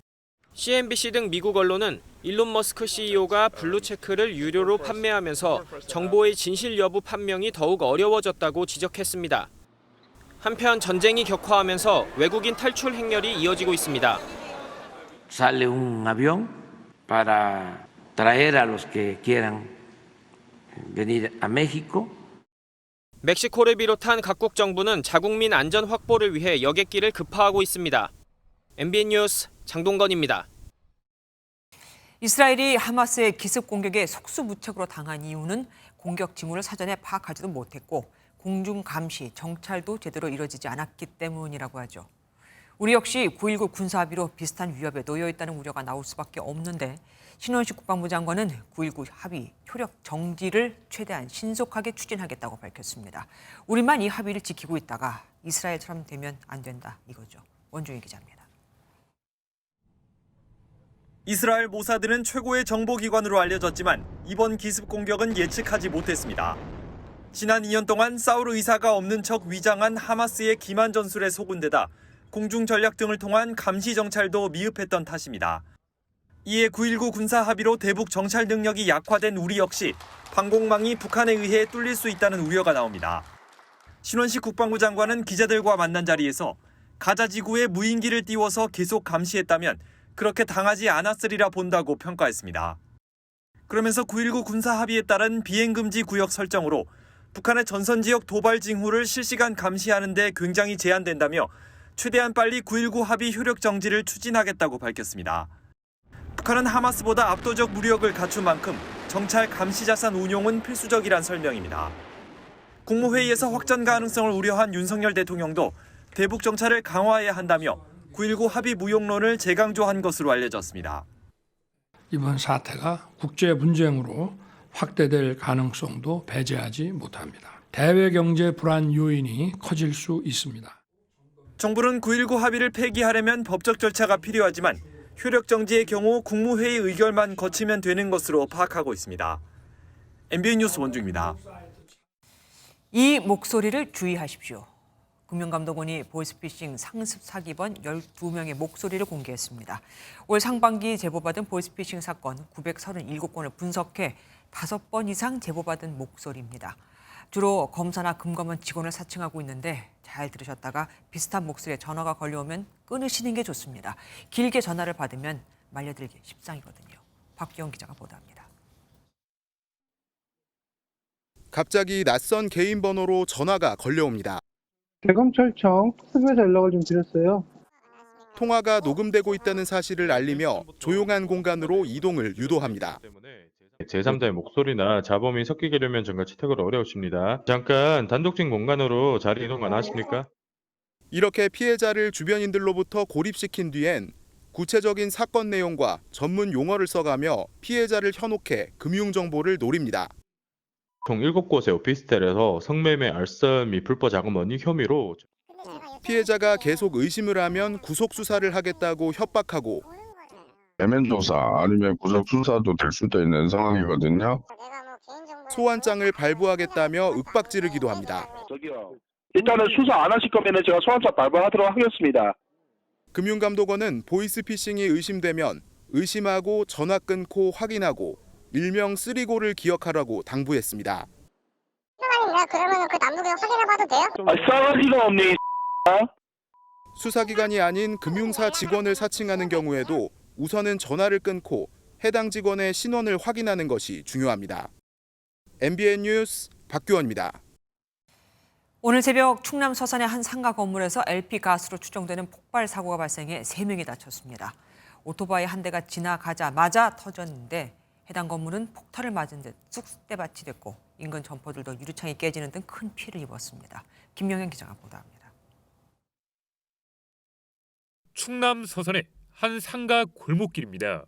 CNBC 등 미국 언론은 일론 머스크 CEO가 블루체크를 유료로 판매하면서 정보의 진실 여부 판명이 더욱 어려워졌다고 지적했습니다. 한편 전쟁이 격화하면서 외국인 탈출 행렬이 이어지고 있습니다. Sale un avión para traer a los que quieran venir a México. 멕시코를 비롯한 각국 정부는 자국민 안전 확보를 위해 여객기를 급파하고 있습니다. MBN 뉴스 장동건입니다. 이스라엘이 하마스의 기습 공격에 속수무책으로 당한 이유는 공격 징후를 사전에 파악하지도 못했고 공중 감시, 정찰도 제대로 이뤄지지 않았기 때문이라고 하죠. 우리 역시 9.19 군사합의로 비슷한 위협에 놓여 있다는 우려가 나올 수밖에 없는데 신원식 국방부 장관은 9.19 합의 효력 정지를 최대한 신속하게 추진하겠다고 밝혔습니다. 우리만 이 합의를 지키고 있다가 이스라엘처럼 되면 안 된다 이거죠. 원종희 기자입니다. 이스라엘 모사드는 최고의 정보기관으로 알려졌지만 이번 기습 공격은 예측하지 못했습니다. 지난 2년 동안 싸울 의사가 없는 척 위장한 하마스의 기만 전술에 속은 데다 공중 전략 등을 통한 감시 정찰도 미흡했던 탓입니다. 이에 9.19 군사 합의로 대북 정찰 능력이 약화된 우리 역시 방공망이 북한에 의해 뚫릴 수 있다는 우려가 나옵니다. 신원식 국방부 장관은 기자들과 만난 자리에서 가자 지구에 무인기를 띄워서 계속 감시했다면 그렇게 당하지 않았으리라 본다고 평가했습니다. 그러면서 9.19 군사 합의에 따른 비행금지 구역 설정으로 북한의 전선지역 도발 징후를 실시간 감시하는 데 굉장히 제한된다며 최대한 빨리 9.19 합의 효력 정지를 추진하겠다고 밝혔습니다. 북한은 하마스보다 압도적 무력을 갖춘 만큼 정찰 감시 자산 운용은 필수적이란 설명입니다. 국무회의에서 확전 가능성을 우려한 윤석열 대통령도 대북 정찰을 강화해야 한다며 9.19 합의 무용론을 재강조한 것으로 알려졌습니다. 이번 사태가 국제 분쟁으로 확대될 가능성도 배제하지 못합니다. 대외 경제 불안 요인이 커질 수 있습니다. 정부는 9.19 합의를 폐기하려면 법적 절차가 필요하지만 효력 정지의 경우 국무회의 의결만 거치면 되는 것으로 파악하고 있습니다. MBN 뉴스 원중입니다. 이 목소리를 주의하십시오. 금융감독원이 보이스피싱 상습 사기범 12명의 목소리를 공개했습니다. 올 상반기 제보받은 보이스피싱 사건 937건을 분석해 5번 이상 제보받은 목소리입니다. 주로 검사나 금감원 직원을 사칭하고 있는데 잘 들으셨다가 비슷한 목소리에 전화가 걸려오면 끊으시는 게 좋습니다. 길게 전화를 받으면 말려들기 십상이거든요. 박기영 기자가 보도합니다. 갑자기 낯선 개인 번호로 전화가 걸려옵니다. 대검찰청 특수부에서 연락을 좀 드렸어요. 통화가 녹음되고 있다는 사실을 알리며 조용한 공간으로 이동을 유도합니다. 제3자의 목소리나 자범이 섞이게 되면 정말 채택을 어려우십니다. 잠깐 단독진 공간으로 자리 이동 가능하십니까? 이렇게 피해자를 주변인들로부터 고립시킨 뒤엔 구체적인 사건 내용과 전문 용어를 써가며 피해자를 현혹해 금융정보를 노립니다. 총 7곳의 오피스텔에서 성매매, 알선 및 불법 자금 원인 혐의로 피해자가 계속 의심을 하면 구속 수사를 하겠다고 협박하고 대면 조사 아니면 구속 수사도 될 수도 있는 상황이거든요. 소환장을 발부하겠다며 윽박지르기도 합니다. 일단은 수사 안 하실 거면 제가 소환장 발부하도록 하겠습니다. 금융감독원은 보이스피싱이 의심되면 의심하고 전화 끊고 확인하고 일명 쓰리고를 기억하라고 당부했습니다. 그러면 그 남북에 확인해봐도 돼요? 싸가지가 없네. 수사기관이 아닌 금융사 직원을 사칭하는 경우에도 우선은 전화를 끊고 해당 직원의 신원을 확인하는 것이 중요합니다. MBN 뉴스 박규원입니다. 오늘 새벽 충남 서산의 한 상가 건물에서 LP 가스로 추정되는 폭발 사고가 발생해 3명이 다쳤습니다. 오토바이 한 대가 지나가자마자 터졌는데 해당 건물은 폭탄을 맞은 듯 쑥대밭이 됐고 인근 점포들도 유리창이 깨지는 등 큰 피해를 입었습니다. 김영현 기자가 보도합니다. 충남 서산의 한 상가 골목길입니다.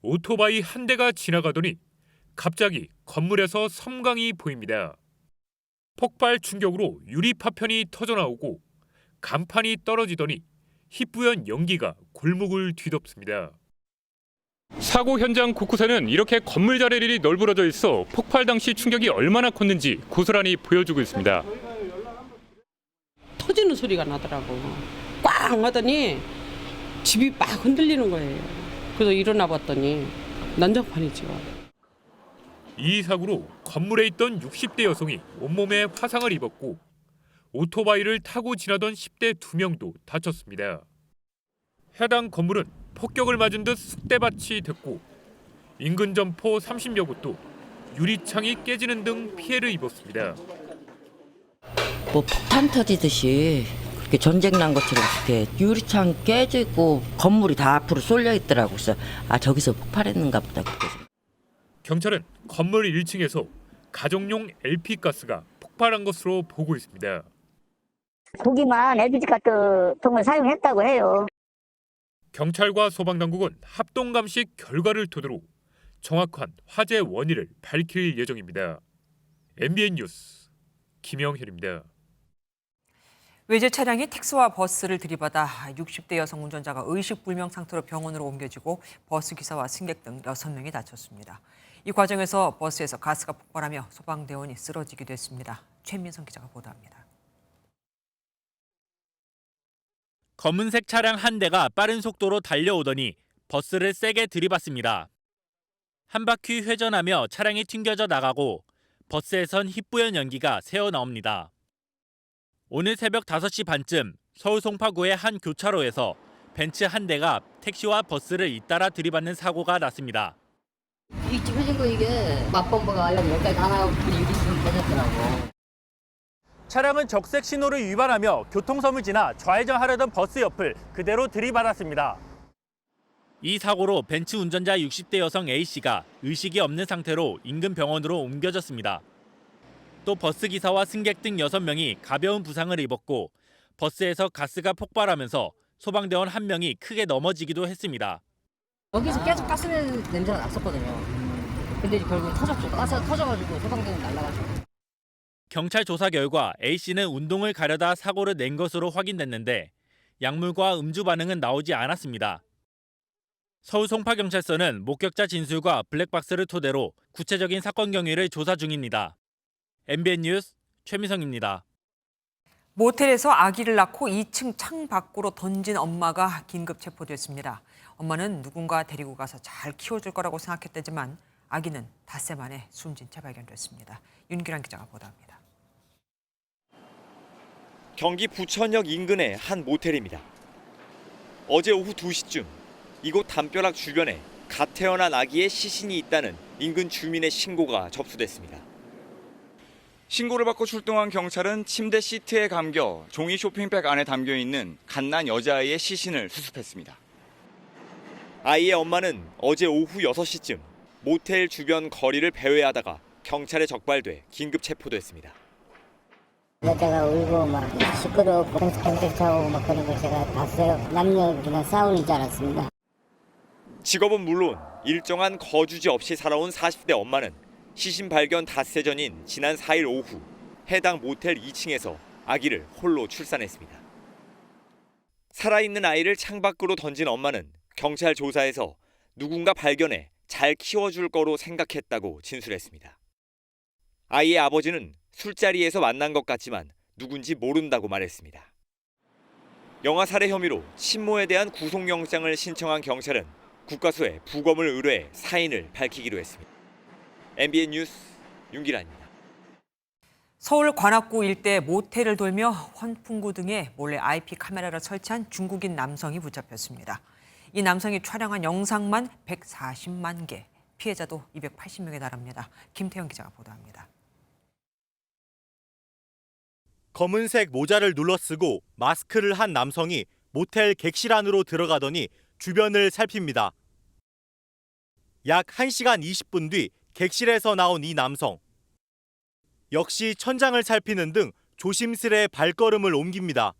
오토바이 한 대가 지나가더니 갑자기 건물에서 섬광이 보입니다. 폭발 충격으로 유리 파편이 터져나오고 간판이 떨어지더니 희뿌연 연기가 골목을 뒤덮습니다. 사고 현장 곳곳에는 이렇게 건물 자리들이 널브러져 있어 폭발 당시 충격이 얼마나 컸는지 고스란히 보여주고 있습니다. 터지는 소리가 나더라고. 꽝 하더니 집이 막 흔들리는 거예요. 그래서 일어나 봤더니 난장판이죠. 이 사고로 건물에 있던 60대 여성이 온몸에 화상을 입었고 오토바이를 타고 지나던 10대 2명도 다쳤습니다. 해당 건물은 폭격을 맞은 듯 쑥대밭이 됐고 인근 점포 30여 곳도 유리창이 깨지는 등 피해를 입었습니다. 뭐 폭탄 터지듯이 그렇게 전쟁 난 것처럼 이렇게 유리창 깨지고 건물이 다 앞으로 쏠려 있더라고요. 그래서 저기서 폭발했는가 보다. 경찰은 건물 1층에서 가정용 LP가스가 폭발한 것으로 보고 있습니다. 거기만 LPG가스통을 사용했다고 해요. 경찰과 소방당국은 합동감식 결과를 토대로 정확한 화재 원인을 밝힐 예정입니다. MBN 뉴스 김영현입니다. 외제 차량이 택시와 버스를 들이받아 60대 여성 운전자가 의식불명 상태로 병원으로 옮겨지고 버스 기사와 승객 등 6명이 다쳤습니다. 이 과정에서 버스에서 가스가 폭발하며 소방대원이 쓰러지기도 했습니다. 최민성 기자가 보도합니다. 검은색 차량 한 대가 빠른 속도로 달려오더니 버스를 세게 들이받습니다. 한 바퀴 회전하며 차량이 튕겨져 나가고 버스에선 희뿌연 연기가 새어나옵니다. 오늘 새벽 5시 반쯤 서울 송파구의 한 교차로에서 벤츠 한 대가 택시와 버스를 잇따라 들이받는 사고가 났습니다. 이 찌그러진 거 이게 막범버가 여기까지 하나 유리 좀 터졌더라고. 차량은 적색 신호를 위반하며 교통섬을 지나 좌회전하려던 버스 옆을 그대로 들이받았습니다. 이 사고로 벤츠 운전자 60대 여성 A씨가 의식이 없는 상태로 인근 병원으로 옮겨졌습니다. 또 버스 기사와 승객 등 6명이 가벼운 부상을 입었고 버스에서 가스가 폭발하면서 소방대원 1명이 크게 넘어지기도 했습니다. 여기서 계속 가스 냄새가 났었거든요. 근데 결국 터졌죠. 가스 터져가지고 소방대원이 날아가죠. 경찰 조사 결과 A씨는 운동을 가려다 사고를 낸 것으로 확인됐는데 약물과 음주 반응은 나오지 않았습니다. 서울 송파경찰서는 목격자 진술과 블랙박스를 토대로 구체적인 사건 경위를 조사 중입니다. MBN 뉴스 최미성입니다. 모텔에서 아기를 낳고 2층 창 밖으로 던진 엄마가 긴급 체포됐습니다. 엄마는 누군가 데리고 가서 잘 키워줄 거라고 생각했다지만 아기는 닷새 만에 숨진 채 발견됐습니다. 윤기란 기자가 보도합니다. 경기 부천역 인근의 한 모텔입니다. 어제 오후 2시쯤 이곳 담벼락 주변에 갓 태어난 아기의 시신이 있다는 인근 주민의 신고가 접수됐습니다. 신고를 받고 출동한 경찰은 침대 시트에 감겨 종이 쇼핑백 안에 담겨있는 갓난 여자아이의 시신을 수습했습니다. 아이의 엄마는 어제 오후 6시쯤 모텔 주변 거리를 배회하다가 경찰에 적발돼 긴급 체포됐습니다. 여자가 울고 막 시끄럽고 경찰차고 막 그런 걸 제가 봤어요. 남녀 그냥 싸우는 줄 알았습니다. 직업은 물론 일정한 거주지 없이 살아온 40대 엄마는 시신 발견 닷새 전인 지난 4일 오후 해당 모텔 2층에서 아기를 홀로 출산했습니다. 살아있는 아이를 창밖으로 던진 엄마는 경찰 조사에서 누군가 발견해 잘 키워줄 거로 생각했다고 진술했습니다. 아이의 아버지는 술자리에서 만난 것 같지만 누군지 모른다고 말했습니다. 영아 살해 혐의로 친모에 대한 구속영장을 신청한 경찰은 국과수에 부검을 의뢰해 사인을 밝히기로 했습니다. MBN 뉴스 윤기란입니다. 서울 관악구 일대 모텔을 돌며 환풍구 등에 몰래 IP 카메라를 설치한 중국인 남성이 붙잡혔습니다. 이 남성이 촬영한 영상만 140만 개, 피해자도 280명에 달합니다. 김태형 기자가 보도합니다. 검은색 모자를 눌러쓰고 마스크를 한 남성이 모텔 객실 안으로 들어가더니 주변을 살핍니다. 약 1시간 20분 뒤 객실에서 나온 이 남성. 역시 천장을 살피는 등 조심스레 발걸음을 옮깁니다.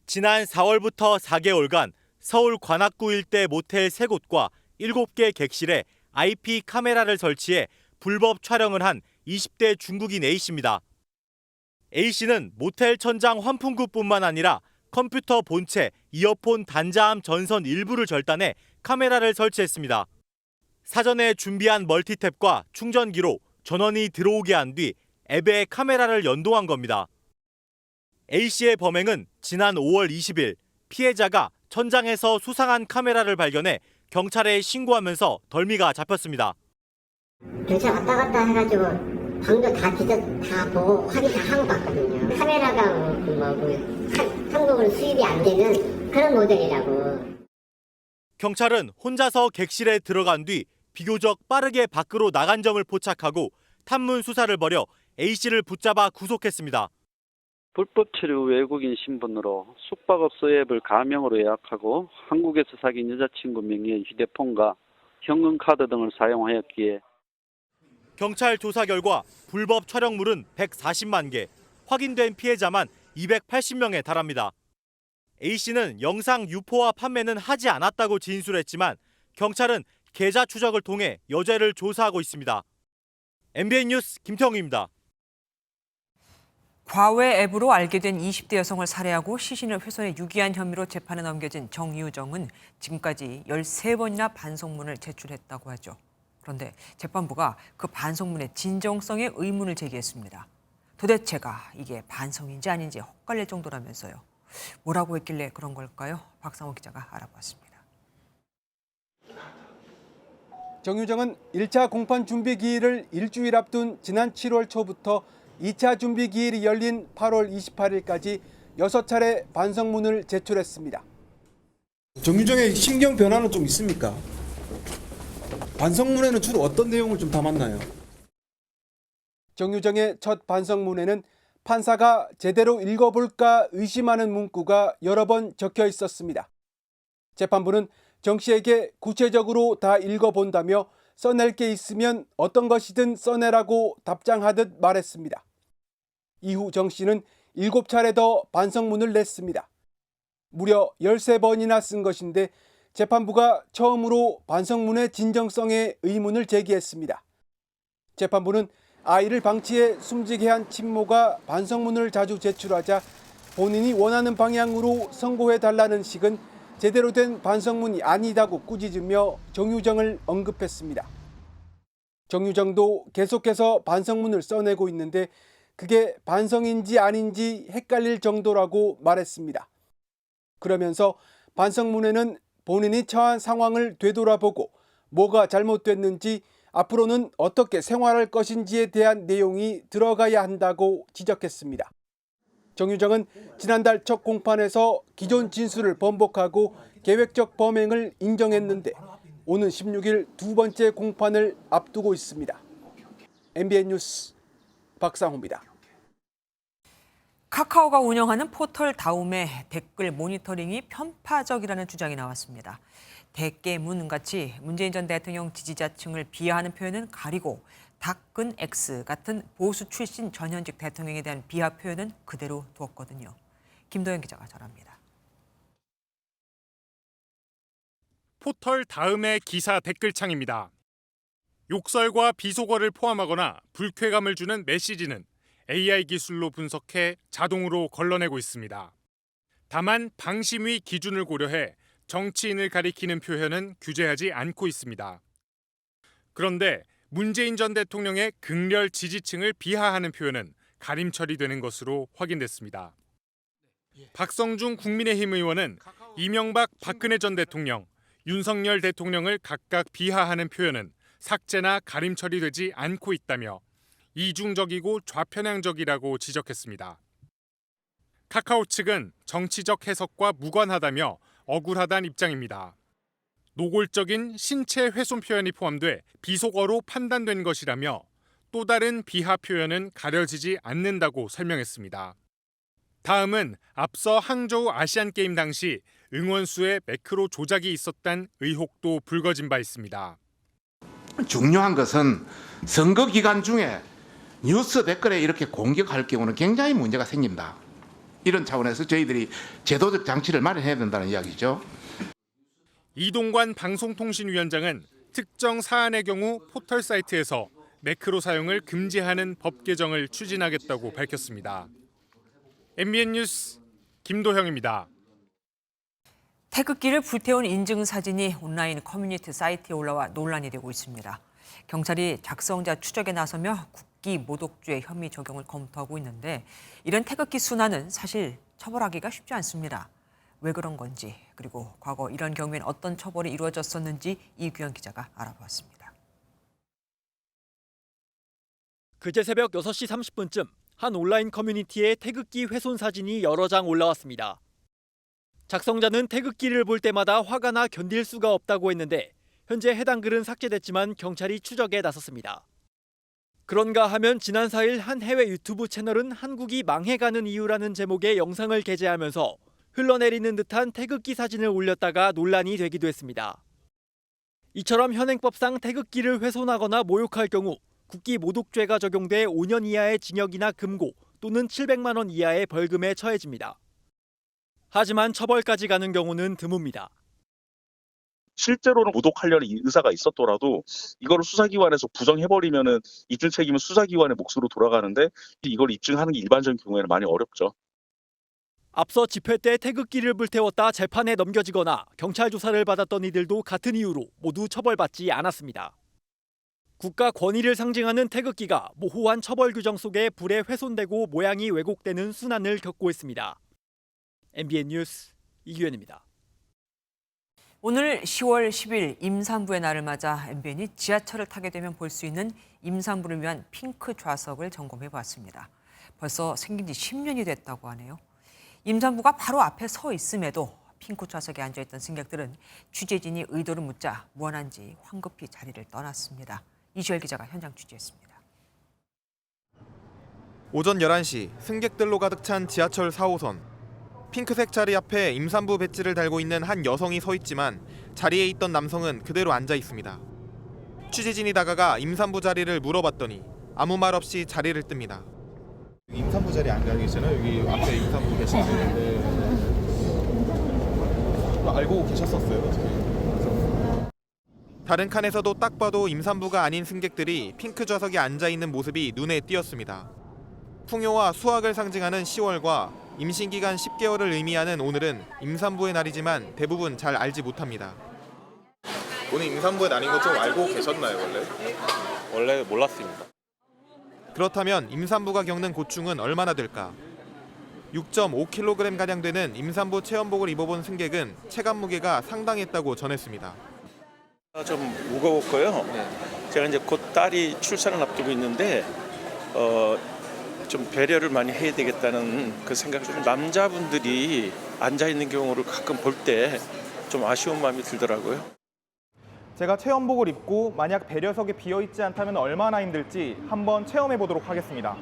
지난 4월부터 4개월간 서울 관악구 일대 모텔 3곳과 7개 객실에 IP 카메라를 설치해 불법 촬영을 한 20대 중국인 A씨입니다. A씨는 모텔 천장 환풍구뿐만 아니라 컴퓨터 본체, 이어폰 단자암 전선 일부를 절단해 카메라를 설치했습니다. 사전에 준비한 멀티탭과 충전기로 전원이 들어오게 한 뒤 앱에 카메라를 연동한 겁니다. A씨의 범행은 지난 5월 20일 피해자가 천장에서 수상한 카메라를 발견해 경찰에 신고하면서 덜미가 잡혔습니다. 경찰 왔다 갔다 해가지고 방도 다 보고 확인 다 하고 갔거든요. 카메라가 한국으로 수입이 안 되는 그런 모델이라고. 경찰은 혼자서 객실에 들어간 뒤 비교적 빠르게 밖으로 나간 점을 포착하고 탐문 수사를 벌여 A씨를 붙잡아 구속했습니다. 불법 체류 외국인 신분으로 숙박업소 앱을 가명으로 예약하고 한국에서 사귄 여자친구 명의의 휴대폰과 현금카드 등을 사용하였기에 경찰 조사 결과 불법 촬영물은 140만 개, 확인된 피해자만 280명에 달합니다. A씨는 영상 유포와 판매는 하지 않았다고 진술했지만 경찰은 계좌 추적을 통해 여죄를 조사하고 있습니다. MBN 뉴스 김태형입니다. 과외 앱으로 알게 된 20대 여성을 살해하고 시신을 훼손해 유기한 혐의로 재판에 넘겨진 정유정은 지금까지 13번이나 반성문을 제출했다고 하죠. 그런데 재판부가 그 반성문의 진정성에 의문을 제기했습니다. 도대체가 이게 반성인지 아닌지 헛갈릴 정도라면서요. 뭐라고 했길래 그런 걸까요? 박상호 기자가 알아봤습니다. 정유정은 1차 공판 준비 기일을 일주일 앞둔 지난 7월 초부터 2차 준비 기일이 열린 8월 28일까지 6차례 반성문을 제출했습니다. 정유정의 심경 변화는 좀 있습니까? 반성문에는 주로 어떤 내용을 좀 담았나요? 정유정의 첫 반성문에는 판사가 제대로 읽어볼까 의심하는 문구가 여러 번 적혀 있었습니다. 재판부는 정 씨에게 구체적으로 다 읽어본다며 써낼 게 있으면 어떤 것이든 써내라고 답장하듯 말했습니다. 이후 정 씨는 7차례 더 반성문을 냈습니다. 무려 13번이나 쓴 것인데 재판부가 처음으로 반성문의 진정성에 의문을 제기했습니다. 재판부는 아이를 방치해 숨지게 한 친모가 반성문을 자주 제출하자 본인이 원하는 방향으로 선고해달라는 식은 제대로 된 반성문이 아니다고 꾸짖으며 정유정을 언급했습니다. 정유정도 계속해서 반성문을 써내고 있는데 그게 반성인지 아닌지 헷갈릴 정도라고 말했습니다. 그러면서 반성문에는 본인이 처한 상황을 되돌아보고 뭐가 잘못됐는지 앞으로는 어떻게 생활할 것인지에 대한 내용이 들어가야 한다고 지적했습니다. 정유정은 지난달 첫 공판에서 기존 진술을 번복하고 계획적 범행을 인정했는데 오는 16일 두 번째 공판을 앞두고 있습니다. MBN 뉴스 박상호입니다. 카카오가 운영하는 포털 다음의 댓글 모니터링이 편파적이라는 주장이 나왔습니다. 대깨문같이 문재인 전 대통령 지지자층을 비하하는 표현은 가리고 닦은 X 같은 보수 출신 전현직 대통령에 대한 비하 표현은 그대로 두었거든요. 김도현 기자가 전합니다. 포털 다음의 기사 댓글창입니다. 욕설과 비속어를 포함하거나 불쾌감을 주는 메시지는 AI 기술로 분석해 자동으로 걸러내고 있습니다. 다만 방심위 기준을 고려해 정치인을 가리키는 표현은 규제하지 않고 있습니다. 그런데 문재인 전 대통령의 극렬 지지층을 비하하는 표현은 가림 처리되는 것으로 확인됐습니다. 박성중 국민의힘 의원은 이명박, 박근혜 전 대통령, 윤석열 대통령을 각각 비하하는 표현은 삭제나 가림 처리되지 않고 있다며 이중적이고 좌편향적이라고 지적했습니다. 카카오 측은 정치적 해석과 무관하다며 억울하다는 입장입니다. 노골적인 신체 훼손 표현이 포함돼 비속어로 판단된 것이라며 또 다른 비하 표현은 가려지지 않는다고 설명했습니다. 다음은 앞서 항저우 아시안게임 당시 응원수에 매크로 조작이 있었다는 의혹도 불거진 바 있습니다. 중요한 것은 선거 기간 중에 뉴스 댓글에 이렇게 공격할 경우는 굉장히 문제가 생긴다. 이런 차원에서 저희들이 제도적 장치를 마련해야 된다는 이야기죠. 이동관 방송통신위원장은 특정 사안의 경우 포털 사이트에서 매크로 사용을 금지하는 법 개정을 추진하겠다고 밝혔습니다. MBN 뉴스 김도형입니다. 태극기를 불태운 인증 사진이 온라인 커뮤니티 사이트에 올라와 논란이 되고 있습니다. 경찰이 작성자 추적에 나서며 국기 모독죄 혐의 적용을 검토하고 있는데 이런 태극기 순환은 사실 처벌하기가 쉽지 않습니다. 왜 그런 건지 그리고 과거 이런 경우엔 어떤 처벌이 이루어졌었는지 이규현 기자가 알아보았습니다. 그제 새벽 6시 30분쯤 한 온라인 커뮤니티에 태극기 훼손 사진이 여러 장 올라왔습니다. 작성자는 태극기를 볼 때마다 화가 나 견딜 수가 없다고 했는데 현재 해당 글은 삭제됐지만 경찰이 추적에 나섰습니다. 그런가 하면 지난 4일 한 해외 유튜브 채널은 한국이 망해가는 이유라는 제목의 영상을 게재하면서 흘러내리는 듯한 태극기 사진을 올렸다가 논란이 되기도 했습니다. 이처럼 현행법상 태극기를 훼손하거나 모욕할 경우 국기 모독죄가 적용돼 5년 이하의 징역이나 금고 또는 700만 원 이하의 벌금에 처해집니다. 하지만 처벌까지 가는 경우는 드뭅니다. 실제로는 모독하려는 의사가 있었더라도 이거를 수사기관에서 부정해버리면은 입증 책임은 수사기관의 몫으로 돌아가는데 이걸 입증하는 게 일반적인 경우에는 많이 어렵죠. 앞서 집회 때 태극기를 불태웠다 재판에 넘겨지거나 경찰 조사를 받았던 이들도 같은 이유로 모두 처벌받지 않았습니다. 국가 권위를 상징하는 태극기가 모호한 처벌 규정 속에 불에 훼손되고 모양이 왜곡되는 순환을 겪고 있습니다. MBN 뉴스 이규현입니다. 오늘 10월 10일 임산부의 날을 맞아 MBN이 지하철을 타게 되면 볼 수 있는 임산부를 위한 핑크 좌석을 점검해 보았습니다. 벌써 생긴 지 10년이 됐다고 하네요. 임산부가 바로 앞에 서 있음에도 핑크 좌석에 앉아있던 승객들은 취재진이 의도를 묻자 무언한지 황급히 자리를 떠났습니다. 이주열 기자가 현장 취재했습니다. 오전 11시 승객들로 가득 찬 지하철 4호선. 핑크색 자리 앞에 임산부 배지를 달고 있는 한 여성이 서 있지만 자리에 있던 남성은 그대로 앉아 있습니다. 취재진이 다가가 임산부 자리를 물어봤더니 아무 말 없이 자리를 뜹니다. 임산부 자리에 앉아 계시잖아요. 여기 앞에 임산부 계시는데 알고 계셨었어요? 다른 칸에서도 딱 봐도 임산부가 아닌 승객들이 핑크 좌석에 앉아 있는 모습이 눈에 띄었습니다. 풍요와 수확을 상징하는 10월과 임신기간 10개월을 의미하는 오늘은 임산부의 날이지만 대부분 잘 알지 못합니다. 오늘 임산부의 날인 것 좀 알고 계셨나요, 원래? 원래 몰랐습니다. 그렇다면 임산부가 겪는 고충은 얼마나 될까? 6.5kg가량 되는 임산부 체험복을 입어본 승객은 체감 무게가 상당했다고 전했습니다. 좀 무거웠고요. 제가 이제 곧 딸이 출산을 앞두고 있는데 좀 배려를 많이 해야 되겠다는 그 생각. 좀 남자분들이 앉아 있는 경우를 가끔 볼 때 좀 아쉬운 마음이 들더라고요. 제가 체험복을 입고 만약 배려석에 비어 있지 않다면 얼마나 힘들지 한번 체험해 보도록 하겠습니다.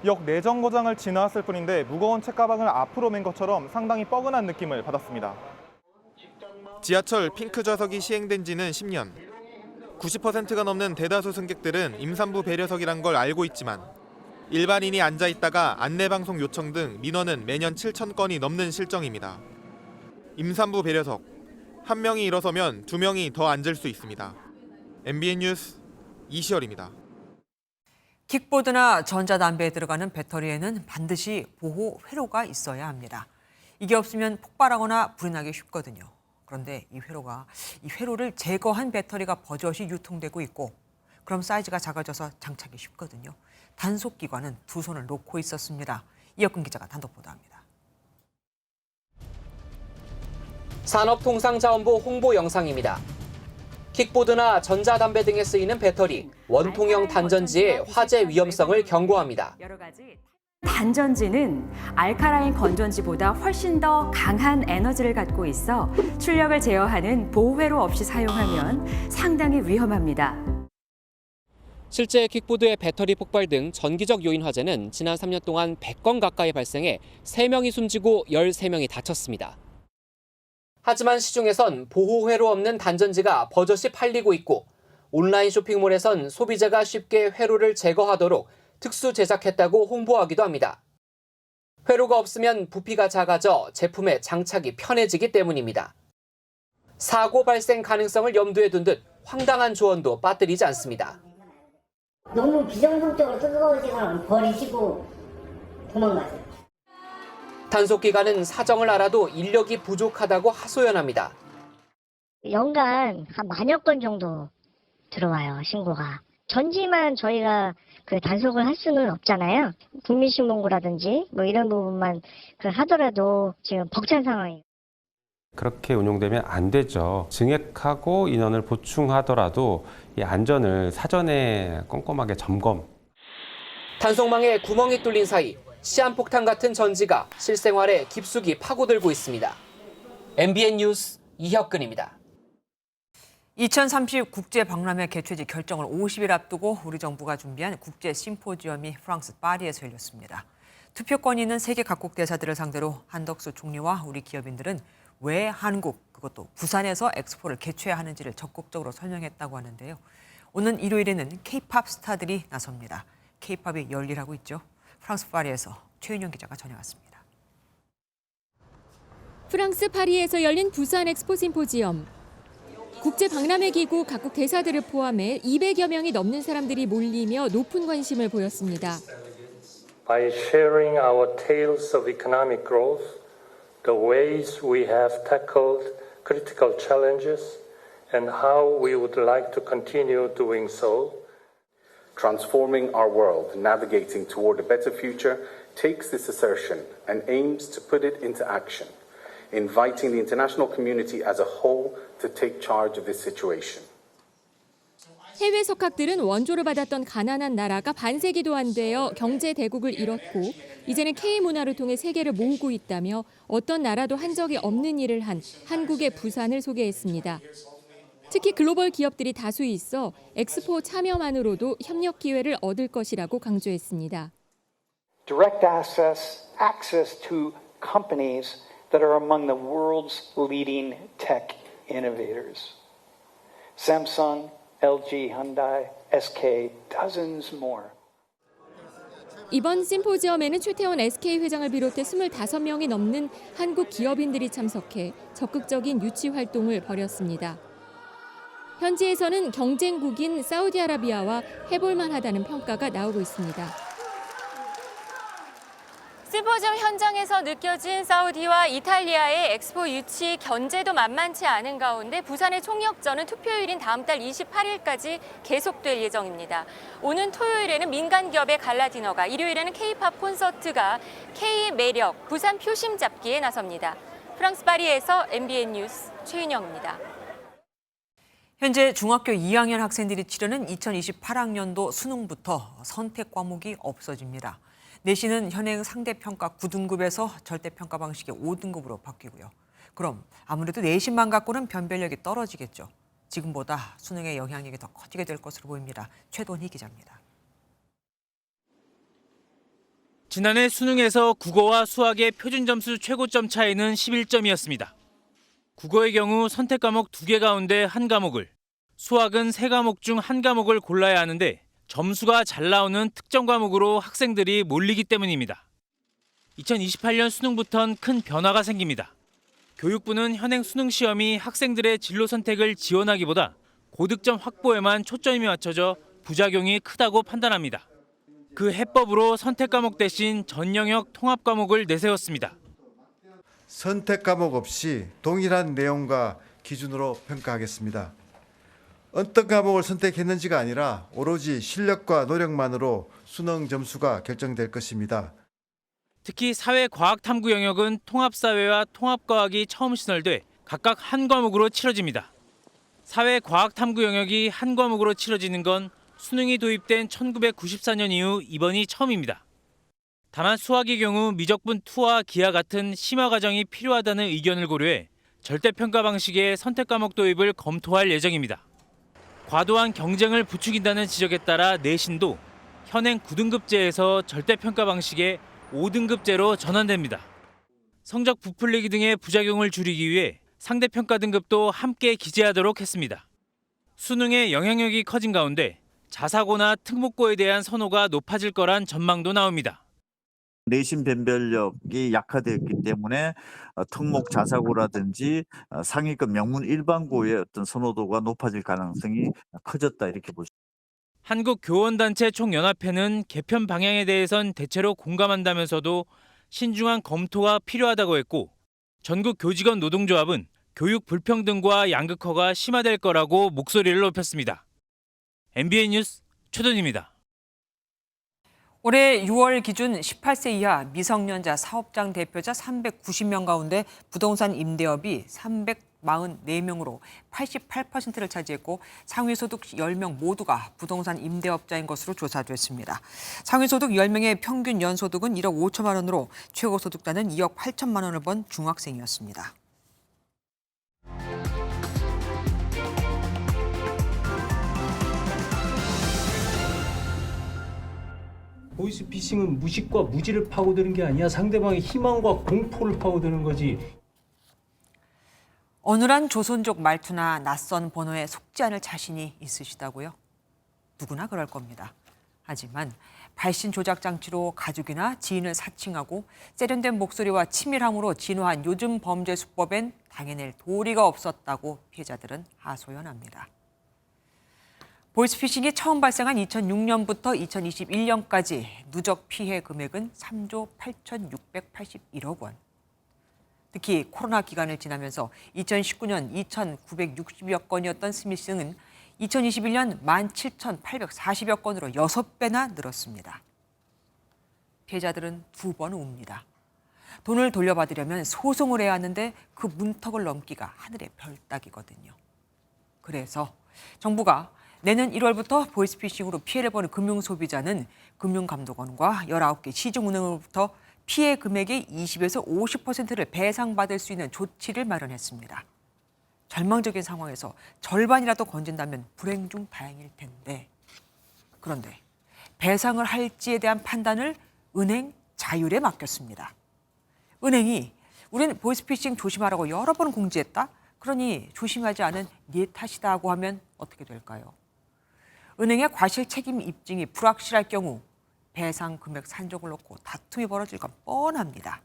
역 내정거장을 지나왔을 뿐인데 무거운 책가방을 앞으로 맨 것처럼 상당히 뻐근한 느낌을 받았습니다. 지하철 핑크 좌석이 시행된 지는 10년. 90%가 넘는 대다수 승객들은 임산부 배려석이란 걸 알고 있지만 일반인이 앉아 있다가 안내방송 요청 등 민원은 매년 7,000건이 넘는 실정입니다. 임산부 배려석. 한 명이 일어서면 두 명이 더 앉을 수 있습니다. MBN 뉴스 이시열입니다. 킥보드나 전자담배에 들어가는 배터리에는 반드시 보호 회로가 있어야 합니다. 이게 없으면 폭발하거나 불이 나기 쉽거든요. 그런데 이 회로를 제거한 배터리가 버젓이 유통되고 있고 그럼 사이즈가 작아져서 장착이 쉽거든요. 단속기관은 두 손을 놓고 있었습니다. 이혁근 기자가 단독 보도합니다. 산업통상자원부 홍보 영상입니다. 킥보드나 전자담배 등에 쓰이는 배터리, 원통형 단전지의 화재 위험성을 경고합니다. 단전지는 알카라인 건전지보다 훨씬 더 강한 에너지를 갖고 있어 출력을 제어하는 보호회로 없이 사용하면 상당히 위험합니다. 실제 킥보드의 배터리 폭발 등 전기적 요인 화재는 지난 3년 동안 100건 가까이 발생해 3명이 숨지고 13명이 다쳤습니다. 하지만 시중에선 보호회로 없는 단전지가 버젓이 팔리고 있고 온라인 쇼핑몰에선 소비자가 쉽게 회로를 제거하도록 특수 제작했다고 홍보하기도 합니다. 회로가 없으면 부피가 작아져 제품의 장착이 편해지기 때문입니다. 사고 발생 가능성을 염두에 둔 듯 황당한 조언도 빠뜨리지 않습니다. 너무 비정상적으로 뜨거워지거나 버리시고 도망가세요. 단속기관은 사정을 알아도 인력이 부족하다고 하소연합니다. 연간 한 10,000여 건 정도 들어와요, 신고가. 전지만 저희가 단속을 할 수는 없잖아요. 국민신문고라든지 이런 부분만 하더라도 지금 벅찬 상황이에요. 그렇게 운용되면 안 되죠. 증액하고 인원을 보충하더라도 이 안전을 사전에 꼼꼼하게 점검. 단속망에 구멍이 뚫린 사이 시한폭탄 같은 전지가 실생활에 깊숙이 파고들고 있습니다. MBN 뉴스 이혁근입니다. 2030 국제박람회 개최지 결정을 50일 앞두고 우리 정부가 준비한 국제 심포지엄이 프랑스 파리에서 열렸습니다. 투표권이 있는 세계 각국 대사들을 상대로 한덕수 총리와 우리 기업인들은 왜 한국, 그것도 부산에서 엑스포를 개최해야 하는지를 적극적으로 설명했다고 하는데요. 오는 일요일에는 K-팝 스타들이 나섭니다. K-팝이 열일하고 있죠. 프랑스 파리에서 최윤영 기자가 전해왔습니다. 프랑스 파리에서 열린 부산 엑스포 심포지엄. 국제박람회기구 각국 대사들을 포함해 200여 명이 넘는 사람들이 몰리며 높은 관심을 보였습니다. by sharing our tales of economic growth, the ways we have tackled critical challenges, and how we would like to continue doing so. Transforming our world, navigating toward a better future, takes this assertion and aims to put it into action, inviting the international community as a whole to take charge of this situation. 해외 석학들은 원조를 받았던 가난한 나라가 반세기도 안 되어 경제 대국을 이뤘고 이제는 K문화를 통해 세계를 모으고 있다며 어떤 나라도 한 적이 없는 일을 한 한국의 부산을 소개했습니다. 특히 글로벌 기업들이 다수 있어 엑스포 참여만으로도 협력 기회를 얻을 것이라고 강조했습니다. Direct access to companies that are among the world's leading tech innovators. Samsung, LG, Hyundai, SK, dozens more. 이번 심포지엄에는 최태원 SK 회장을 비롯해 25명이 넘는 한국 기업인들이 참석해 적극적인 유치 활동을 벌였습니다. 현지에서는 경쟁국인 사우디아라비아와 해볼만 하다는 평가가 나오고 있습니다. 심포지엄 현장에서 느껴진 사우디와 이탈리아의 엑스포 유치 견제도 만만치 않은 가운데 부산의 총력전은 투표일인 다음 달 28일까지 계속될 예정입니다. 오는 토요일에는 민간 기업의 갈라 디너가, 일요일에는 K-팝 콘서트가 K의 매력, 부산 표심 잡기에 나섭니다. 프랑스 파리에서 MBN 뉴스 최윤영입니다. 현재 중학교 2학년 학생들이 치르는 2028학년도 수능부터 선택 과목이 없어집니다. 내신은 현행 상대평가 9등급에서 절대평가 방식의 5등급으로 바뀌고요. 그럼 아무래도 내신만 갖고는 변별력이 떨어지겠죠. 지금보다 수능의 영향력이 더 커지게 될 것으로 보입니다. 최돈희 기자입니다. 지난해 수능에서 국어와 수학의 표준 점수 최고점 차이는 11점이었습니다. 국어의 경우 선택 과목 2개 가운데 한 과목을, 수학은 3과목 중 한 과목을 골라야 하는데 점수가 잘 나오는 특정 과목으로 학생들이 몰리기 때문입니다. 2028년 수능부터는 큰 변화가 생깁니다. 교육부는 현행 수능 시험이 학생들의 진로 선택을 지원하기보다 고득점 확보에만 초점이 맞춰져 부작용이 크다고 판단합니다. 그 해법으로 선택 과목 대신 전 영역 통합 과목을 내세웠습니다. 선택 과목 없이 동일한 내용과 기준으로 평가하겠습니다. 어떤 과목을 선택했는지가 아니라 오로지 실력과 노력만으로 수능 점수가 결정될 것입니다. 특히 사회과학탐구 영역은 통합사회와 통합과학이 처음 신설돼 각각 한 과목으로 치러집니다. 사회과학탐구 영역이 한 과목으로 치러지는 건 수능이 도입된 1994년 이후 이번이 처음입니다. 다만 수학의 경우 미적분 2와 기하 같은 심화 과정이 필요하다는 의견을 고려해 절대평가 방식의 선택 과목 도입을 검토할 예정입니다. 과도한 경쟁을 부추긴다는 지적에 따라 내신도 현행 9등급제에서 절대평가 방식의 5등급제로 전환됩니다. 성적 부풀리기 등의 부작용을 줄이기 위해 상대평가 등급도 함께 기재하도록 했습니다. 수능의 영향력이 커진 가운데 자사고나 특목고에 대한 선호가 높아질 거란 전망도 나옵니다. 내신 변별력이 약화되었기 때문에 특목 자사고라든지 상위급 명문 일반고의 어떤 선호도가 높아질 가능성이 커졌다 이렇게 보죠. 한국교원단체 총연합회는 개편 방향에 대해선 대체로 공감한다면서도 신중한 검토가 필요하다고 했고 전국 교직원 노동조합은 교육 불평등과 양극화가 심화될 거라고 목소리를 높였습니다. MBN 뉴스 최돈입니다. 올해 6월 기준 18세 이하 미성년자 사업장 대표자 390명 가운데 부동산 임대업이 344명으로 88%를 차지했고 상위소득 10명 모두가 부동산 임대업자인 것으로 조사됐습니다. 상위소득 10명의 평균 연소득은 1억 5천만 원으로 최고소득자는 2억 8천만 원을 번 중학생이었습니다. 보이스피싱은 무식과 무지를 파고드는 게 아니야. 상대방의 희망과 공포를 파고드는 거지. 어눌한 조선족 말투나 낯선 번호에 속지 않을 자신이 있으시다고요? 누구나 그럴 겁니다. 하지만 발신 조작 장치로 가족이나 지인을 사칭하고 세련된 목소리와 치밀함으로 진화한 요즘 범죄 수법엔 당해낼 도리가 없었다고 피해자들은 하소연합니다. 보이스피싱이 처음 발생한 2006년부터 2021년까지 누적 피해 금액은 3조 8,681억 원. 특히 코로나 기간을 지나면서 2019년 2,960여 건이었던 스미싱은 2021년 17,840여 건으로 6배나 늘었습니다. 피해자들은 2번 웁니다. 돈을 돌려받으려면 소송을 해야 하는데 그 문턱을 넘기가 하늘의 별 따기거든요. 그래서 정부가 내년 1월부터 보이스피싱으로 피해를 보는 금융소비자는 금융감독원과 19개 시중은행으로부터 피해 금액의 20에서 50%를 배상받을 수 있는 조치를 마련했습니다. 절망적인 상황에서 절반이라도 건진다면 불행 중 다행일 텐데. 그런데 배상을 할지에 대한 판단을 은행 자율에 맡겼습니다. 은행이 우리는 보이스피싱 조심하라고 여러 번 공지했다. 그러니 조심하지 않은 네 탓이다고 하면 어떻게 될까요? 은행의 과실 책임 입증이 불확실할 경우 배상 금액 산정을 놓고 다툼이 벌어질 건 뻔합니다.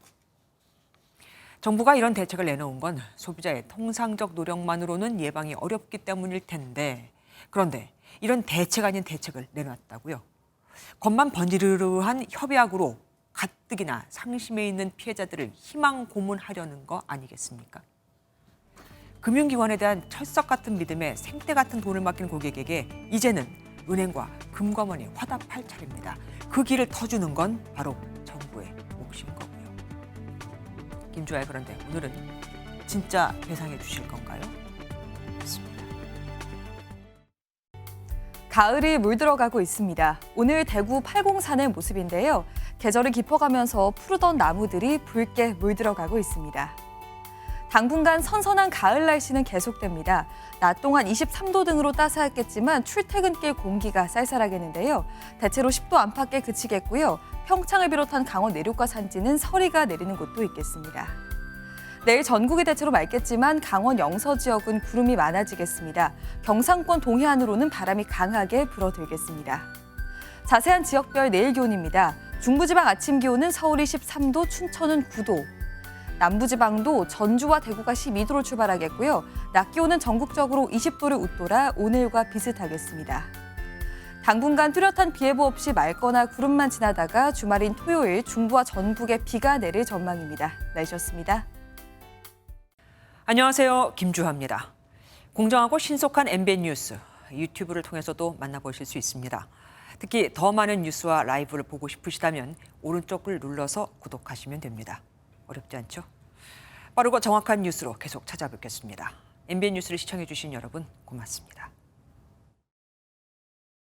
정부가 이런 대책을 내놓은 건 소비자의 통상적 노력만으로는 예방이 어렵기 때문일 텐데, 그런데 이런 대책 아닌 대책을 내놨다고요? 겉만 번지르르한 협약으로 가뜩이나 상심해 있는 피해자들을 희망 고문하려는 거 아니겠습니까? 금융기관에 대한 철석 같은 믿음에 생떼 같은 돈을 맡긴 고객에게 이제는 은행과 금감원이 화답할 차례입니다. 그 길을 터주는 건 바로 정부의 몫인 거고요. 김주아의 그런데 오늘은 진짜 배상해 주실 건가요? 좋습니다. 가을이 물들어가고 있습니다. 오늘 대구 팔공산의 모습인데요. 계절이 깊어가면서 푸르던 나무들이 붉게 물들어가고 있습니다. 당분간 선선한 가을 날씨는 계속됩니다. 낮 동안 23도 등으로 따스했겠지만 출퇴근길 공기가 쌀쌀하겠는데요. 대체로 10도 안팎에 그치겠고요. 평창을 비롯한 강원 내륙과 산지는 서리가 내리는 곳도 있겠습니다. 내일 전국이 대체로 맑겠지만 강원 영서 지역은 구름이 많아지겠습니다. 경상권 동해안으로는 바람이 강하게 불어들겠습니다. 자세한 지역별 내일 기온입니다. 중부지방 아침 기온은 서울이 13도, 춘천은 9도. 남부지방도 전주와 대구가 12도로 출발하겠고요. 낮 기온은 전국적으로 20도를 웃돌아 오늘과 비슷하겠습니다. 당분간 뚜렷한 비 예보 없이 맑거나 구름만 지나다가 주말인 토요일 중부와 전북에 비가 내릴 전망입니다. 날씨였습니다. 안녕하세요. 김주하입니다. 공정하고 신속한 MBN 뉴스, 유튜브를 통해서도 만나보실 수 있습니다. 특히 더 많은 뉴스와 라이브를 보고 싶으시다면 오른쪽을 눌러서 구독하시면 됩니다. 어렵지 않죠? 빠르고 정확한 뉴스로 계속 찾아뵙겠습니다. MBN 뉴스를 시청해 주신 여러분 고맙습니다.